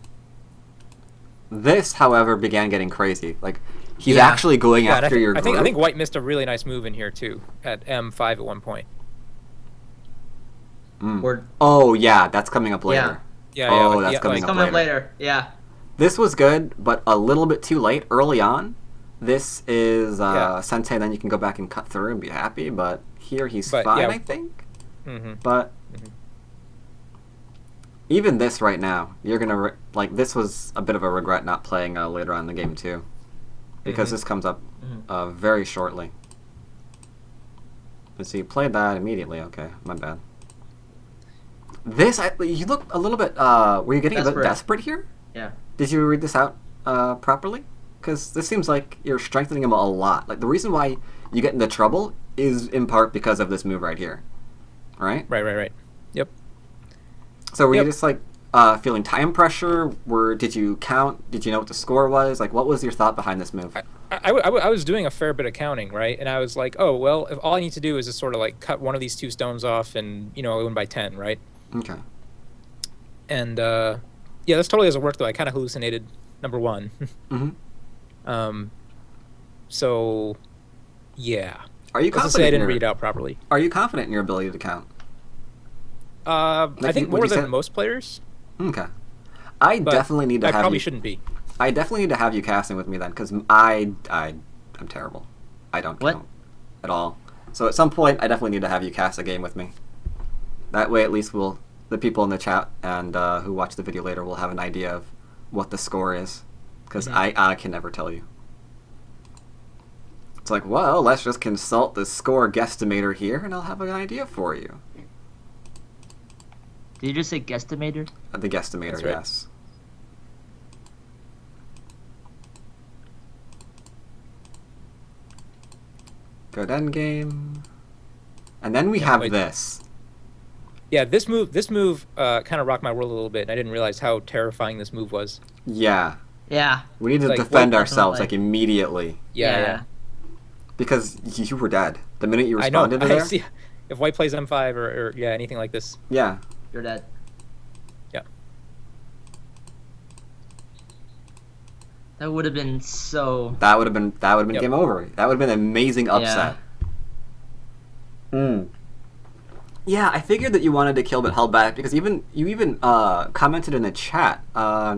S1: This, however, began getting crazy. Like he's
S2: Yeah.
S1: actually going
S3: Yeah, and
S1: after your
S3: I
S1: group.
S3: think White missed a really nice move in here too at M5 at one point.
S1: Mm.
S2: Or
S1: Oh yeah, that's coming up later.
S3: Yeah,
S1: Oh,
S3: like,
S1: that's
S3: yeah,
S1: coming
S3: like,
S1: up
S2: coming up
S1: later.
S2: later. Yeah.
S1: This was good, but a little bit too late early on. This is
S3: Yeah.
S1: Sensei, then you can go back and cut through and be happy, but here he's
S3: But,
S1: fine,
S3: yeah.
S1: I think.
S3: Mhm.
S1: But
S3: Mhm.
S1: even this right now, you're going to... this was a bit of a regret not playing later on in the game, too. Because
S3: Mhm.
S1: this comes up
S2: Mhm.
S1: very shortly. Let's see, you played that immediately. Okay, my bad. This, you look a little bit... were you getting a bit
S2: Desperate.
S1: desperate here?
S2: Yeah.
S1: Did you read this out properly? Because this seems like you're strengthening him a lot. Like, the reason why you get into trouble is in part because of this move right here. Right?
S3: Right. Yep.
S1: So were you
S3: Yep.
S1: just, like, feeling time pressure? Did you count? Did you know what the score was? Like, what was your thought behind this move?
S3: I was doing a fair bit of counting, right? And I was like, oh, well, if all I need to do is just sort of like cut one of these 2 stones off and, I win by 10, right?
S1: Okay.
S3: And, yeah, this totally doesn't work, though. I kind of hallucinated, number 1.
S1: Mm-hmm.
S3: So, yeah.
S1: Are you
S3: Let's just
S1: confident?
S3: say I
S1: in
S3: didn't
S1: your-
S3: read it out properly.
S1: Are you confident in your ability to count?
S3: I think
S1: would
S3: more
S1: you say-
S3: than most players,
S1: Okay. I
S3: but
S1: definitely need to
S3: I
S1: have
S3: probably
S1: you.
S3: shouldn't be.
S1: I definitely need to have you casting with me then, because I'm terrible. I don't
S2: What?
S1: count at all. So at some point, I definitely need to have you cast a game with me. That way, at least the people in the chat and who watch the video later will have an idea of what the score is, because I can never tell you. It's like, well, let's just consult the score guesstimator here, and I'll have an idea for you.
S2: Did you just say guesstimator?
S1: The guesstimator,
S3: That's right.
S1: yes. Good endgame. And then we
S3: Yeah,
S1: have
S3: wait.
S1: this.
S3: Yeah, this move kind of rocked my world a little bit, and I didn't realize how terrifying this move was.
S1: Yeah.
S2: Yeah.
S1: We need to
S3: Like,
S1: defend
S2: what-
S1: ourselves,
S2: like-
S1: like, immediately.
S3: Yeah.
S1: Because you were dead. The minute you
S3: I know.
S1: responded to
S3: I
S1: there.
S3: see. If white plays M5 or yeah, anything like this.
S1: Yeah.
S2: You're dead.
S3: Yeah.
S2: That would have been so.
S1: That would have been
S3: Yep.
S1: game over. That would have been an amazing upset. Yeah, I figured that you wanted to kill but held back because you even commented in the chat.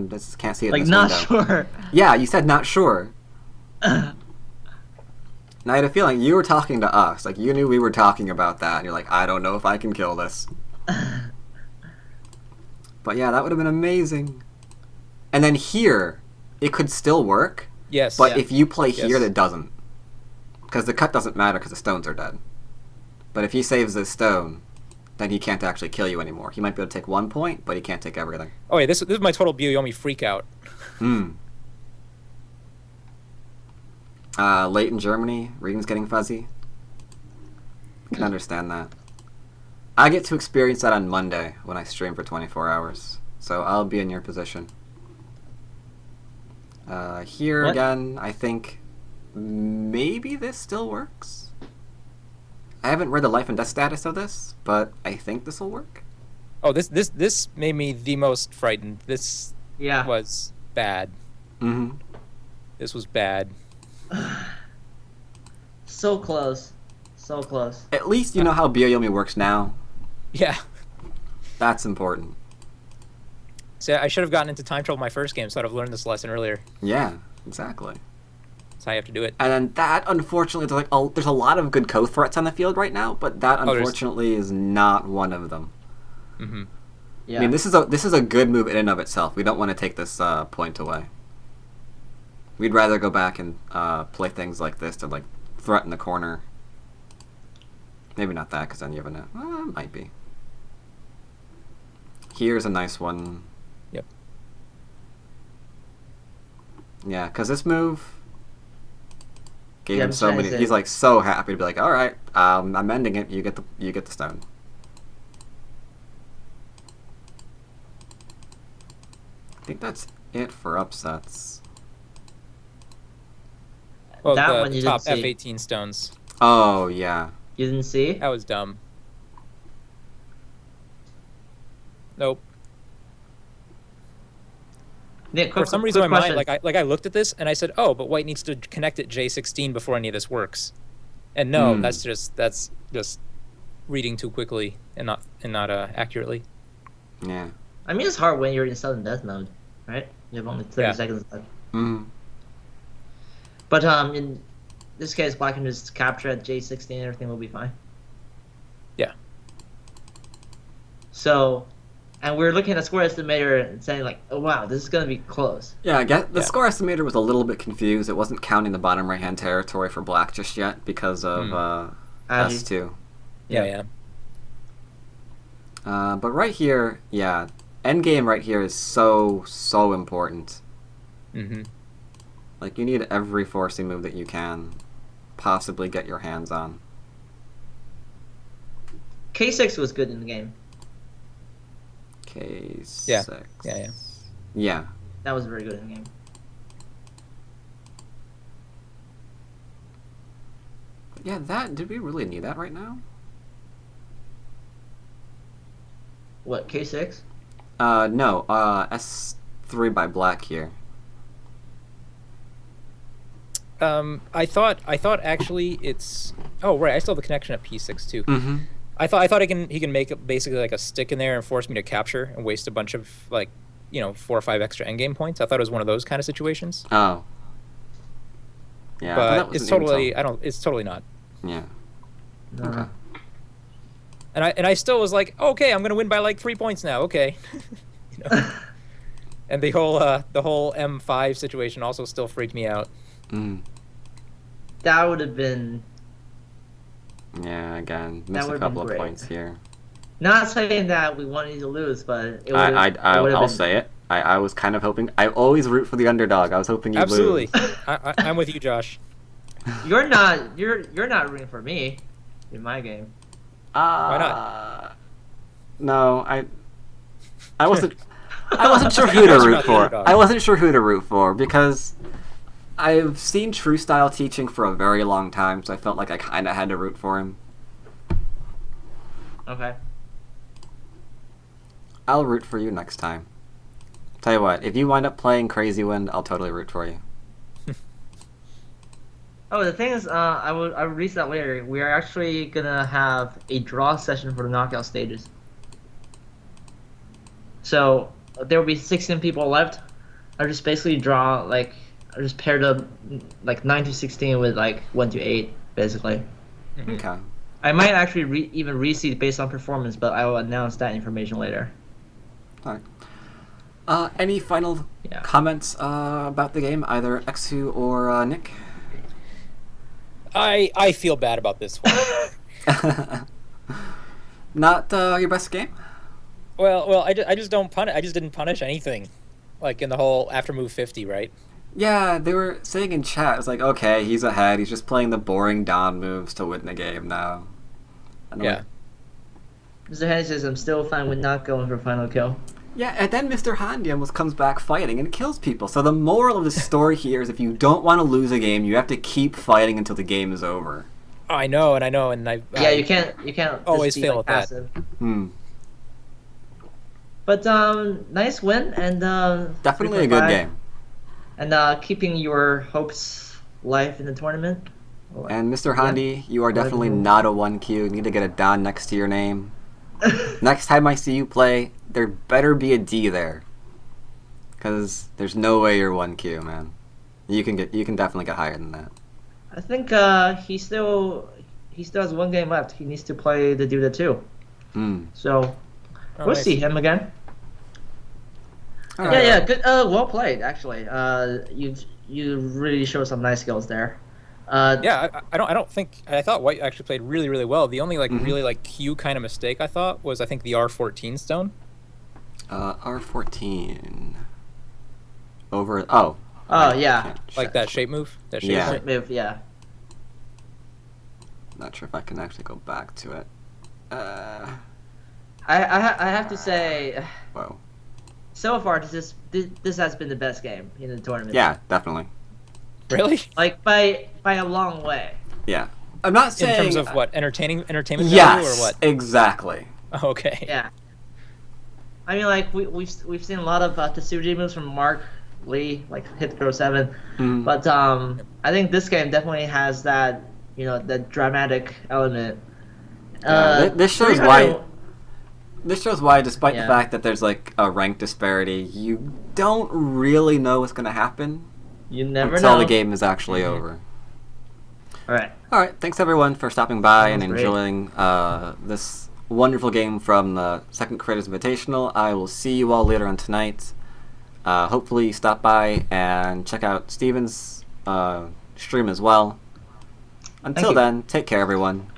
S1: This can't see it.
S2: Like,
S1: in this
S2: not
S1: window.
S2: sure.
S1: Yeah, you said not sure. And I had a feeling you were talking to us. Like, you knew we were talking about that. And you're like, I don't know if I can kill this. But yeah, that would have been amazing. And then here, it could still work.
S3: Yes.
S1: But
S2: Yeah.
S1: if you play here,
S3: Yes.
S1: it doesn't. Because the cut doesn't matter because the stones are dead. But if he saves this stone, then he can't actually kill you anymore. He might be able to take 1 point, but he can't take everything.
S3: Oh yeah, this is my total Byoyomi freak out.
S1: Late in Germany, reading's getting fuzzy. I can understand that. I get to experience that on Monday when I stream for 24 hours. So I'll be in your position. Here
S2: What?
S1: again, I think maybe this still works. I haven't read the life and death status of this, but I think this will work.
S3: Oh, this made me the most frightened. This
S2: Yeah.
S3: was bad.
S1: Mm-hmm.
S3: This was bad.
S2: So close. So close.
S1: At least you know how Byoyomi works now.
S3: Yeah.
S1: That's important.
S3: So I should have gotten into time trouble my first game, so I'd have learned this lesson earlier.
S1: Yeah, exactly.
S3: That's how you have to do it.
S1: And then that, unfortunately, there's a lot of good co-threats on the field right now, but that
S3: there's-
S1: unfortunately is not one of them.
S3: Mm-hmm.
S2: Yeah.
S1: I mean, this is a good move in and of itself. We don't want to take this point away. We'd rather go back and play things like this to like threaten the corner. Maybe not that, because then you have a might be. Here's a nice one.
S3: Yep.
S1: Yeah, because this move gave
S2: Yeah,
S1: him
S2: I'm
S1: so
S2: trying to
S1: many.
S2: say-
S1: He's like so happy to be like, all right, I'm ending it. You get the stone. I think that's it for upsets.
S3: Well,
S2: That
S3: the
S2: one you
S3: top
S2: didn't see.
S3: F18 stones.
S1: Oh yeah.
S2: You didn't see?
S3: That was dumb. Nope.
S2: Nick,
S3: For some reason, in my mind, I looked at this and I said, "Oh, but white needs to connect at J16 before any of this works." And no,
S1: Hmm.
S3: that's just reading too quickly and not accurately.
S1: Yeah.
S2: I mean, it's hard when you're in sudden death mode, right? You have only 30
S3: Yeah.
S2: seconds left.
S1: Mm.
S2: But in this case, black can just capture at J16 and everything will be fine.
S3: Yeah.
S2: So, and we're looking at the score estimator and saying like, oh wow, this is going to be close.
S1: Yeah, I guess the
S3: Yeah.
S1: score estimator was a little bit confused. It wasn't counting the bottom right-hand territory for black just yet because of
S2: Agi.
S1: S2.
S3: Yeah.
S1: But right here, yeah, endgame right here is so important.
S3: Mm-hmm.
S1: Like, you need every forcing move that you can possibly get your hands on.
S2: K6 was good in the game.
S1: K6.
S3: Yeah.
S1: Yeah.
S2: That was very good in the game.
S1: Yeah, did we really need that right now?
S2: What, K6?
S1: No, S3 by black here.
S3: I thought actually it's. Oh right, I still have the connection at P6 too.
S1: Mm-hmm.
S3: I thought he can make basically like a stick in there and force me to capture and waste a bunch of 4 or 5 extra endgame points. I thought it was one of those kind of situations.
S1: Oh. Yeah, but that
S3: But it's
S1: wasn't
S3: totally
S1: until-
S3: it's totally not.
S1: Yeah.
S2: No.
S1: Okay.
S3: And I still was like, okay, I'm gonna win by like 3 points now. Okay. You know? And the whole M5 situation also still freaked me out.
S1: Mm.
S2: That would have been...
S1: Yeah, again, missed a
S2: would've
S1: couple
S2: been
S1: of
S2: great.
S1: points here.
S2: Not saying that we wanted to lose, but it would
S1: I'll say it. I was kind of hoping. I always root for the underdog. I was hoping you'd
S3: Absolutely.
S1: lose.
S3: I'm with you, Josh.
S2: You're not rooting for me in my game.
S3: Why not?
S1: No, I wasn't. I wasn't sure who to
S3: You're
S1: root
S3: not the
S1: for.
S3: underdog.
S1: I wasn't sure who to root for because I've seen True Style teaching for a very long time, so I felt like I kind of had to root for him.
S2: Okay.
S1: I'll root for you next time. Tell you what, if you wind up playing Crazy Wind, I'll totally root for you.
S2: Oh, the thing is, I will release that later. We are actually gonna have a draw session for the knockout stages. So there will be 16 people left. I just basically draw I just paired up like 9 to 16 with like 1 to 8, basically.
S1: Okay.
S2: I might actually even reseed based on performance, but I will announce that information later.
S1: All right. Any final comments about the game, either Exu or Nick?
S3: I feel bad about this one.
S1: Not your best game?
S3: Well, I just don't punish. I just didn't punish anything, like in the whole after move 50, right?
S1: Yeah, they were saying in chat, it's like, okay, he's ahead. He's just playing the boring down moves to win the game now.
S3: Yeah.
S2: Mr. Handy says, I'm still fine with not going for final kill.
S1: Yeah, and then Mr. Handy almost comes back fighting and kills people. So the moral of the story here is if you don't want to lose a game, you have to keep fighting until the game is over.
S3: Oh, I know, and
S2: Yeah, you can't
S3: always
S2: just be,
S3: fail
S2: like,
S3: at that.
S2: passive. But nice win and
S1: Definitely a good
S2: 3.5.
S1: game.
S2: And keeping your hopes alive in the tournament.
S1: And Mr. Handy, you are definitely not a 1Q. You need to get a Don next to your name. Next time I see you play, there better be a D there. Because there's no way you're 1Q, man. You can definitely get higher than that.
S2: I think he still has one game left. He needs to play the Duda 2. So we'll see him again.
S1: Right.
S2: Yeah, good. Well played, actually. You really showed some nice skills there.
S3: Yeah, I thought White actually played really, really well. The only really Q kind of mistake I thought was I think the R14 stone.
S1: R14 over.
S2: Oh yeah.
S3: Like that shape move. That shape
S1: Yeah.
S3: move.
S2: Yeah.
S1: Not sure if I can actually go back to it.
S2: I have to say,
S1: Whoa.
S2: so far this has been the best game in the tournament.
S1: Yeah, definitely.
S3: Really?
S2: Like by a long way.
S1: Yeah. I'm not saying
S3: In terms of what entertainment value
S1: yes,
S3: or what?
S1: Exactly.
S3: Okay.
S2: Yeah. I mean, like we've seen a lot of Tetsuji moves from Mark Lee, like hit throw 7, but I think this game definitely has that that dramatic element.
S1: This shows why. This shows why, despite the fact that there's like a rank disparity, you don't really know what's going to happen.
S2: You never
S1: until
S2: know.
S1: the game is actually over.
S2: All right.
S1: All right. Thanks everyone for stopping by and
S2: Great.
S1: enjoying this wonderful game from the Second Creators Invitational. I will see you all later on tonight. Hopefully, stop by and check out Steven's stream as well. Until then, take care, everyone.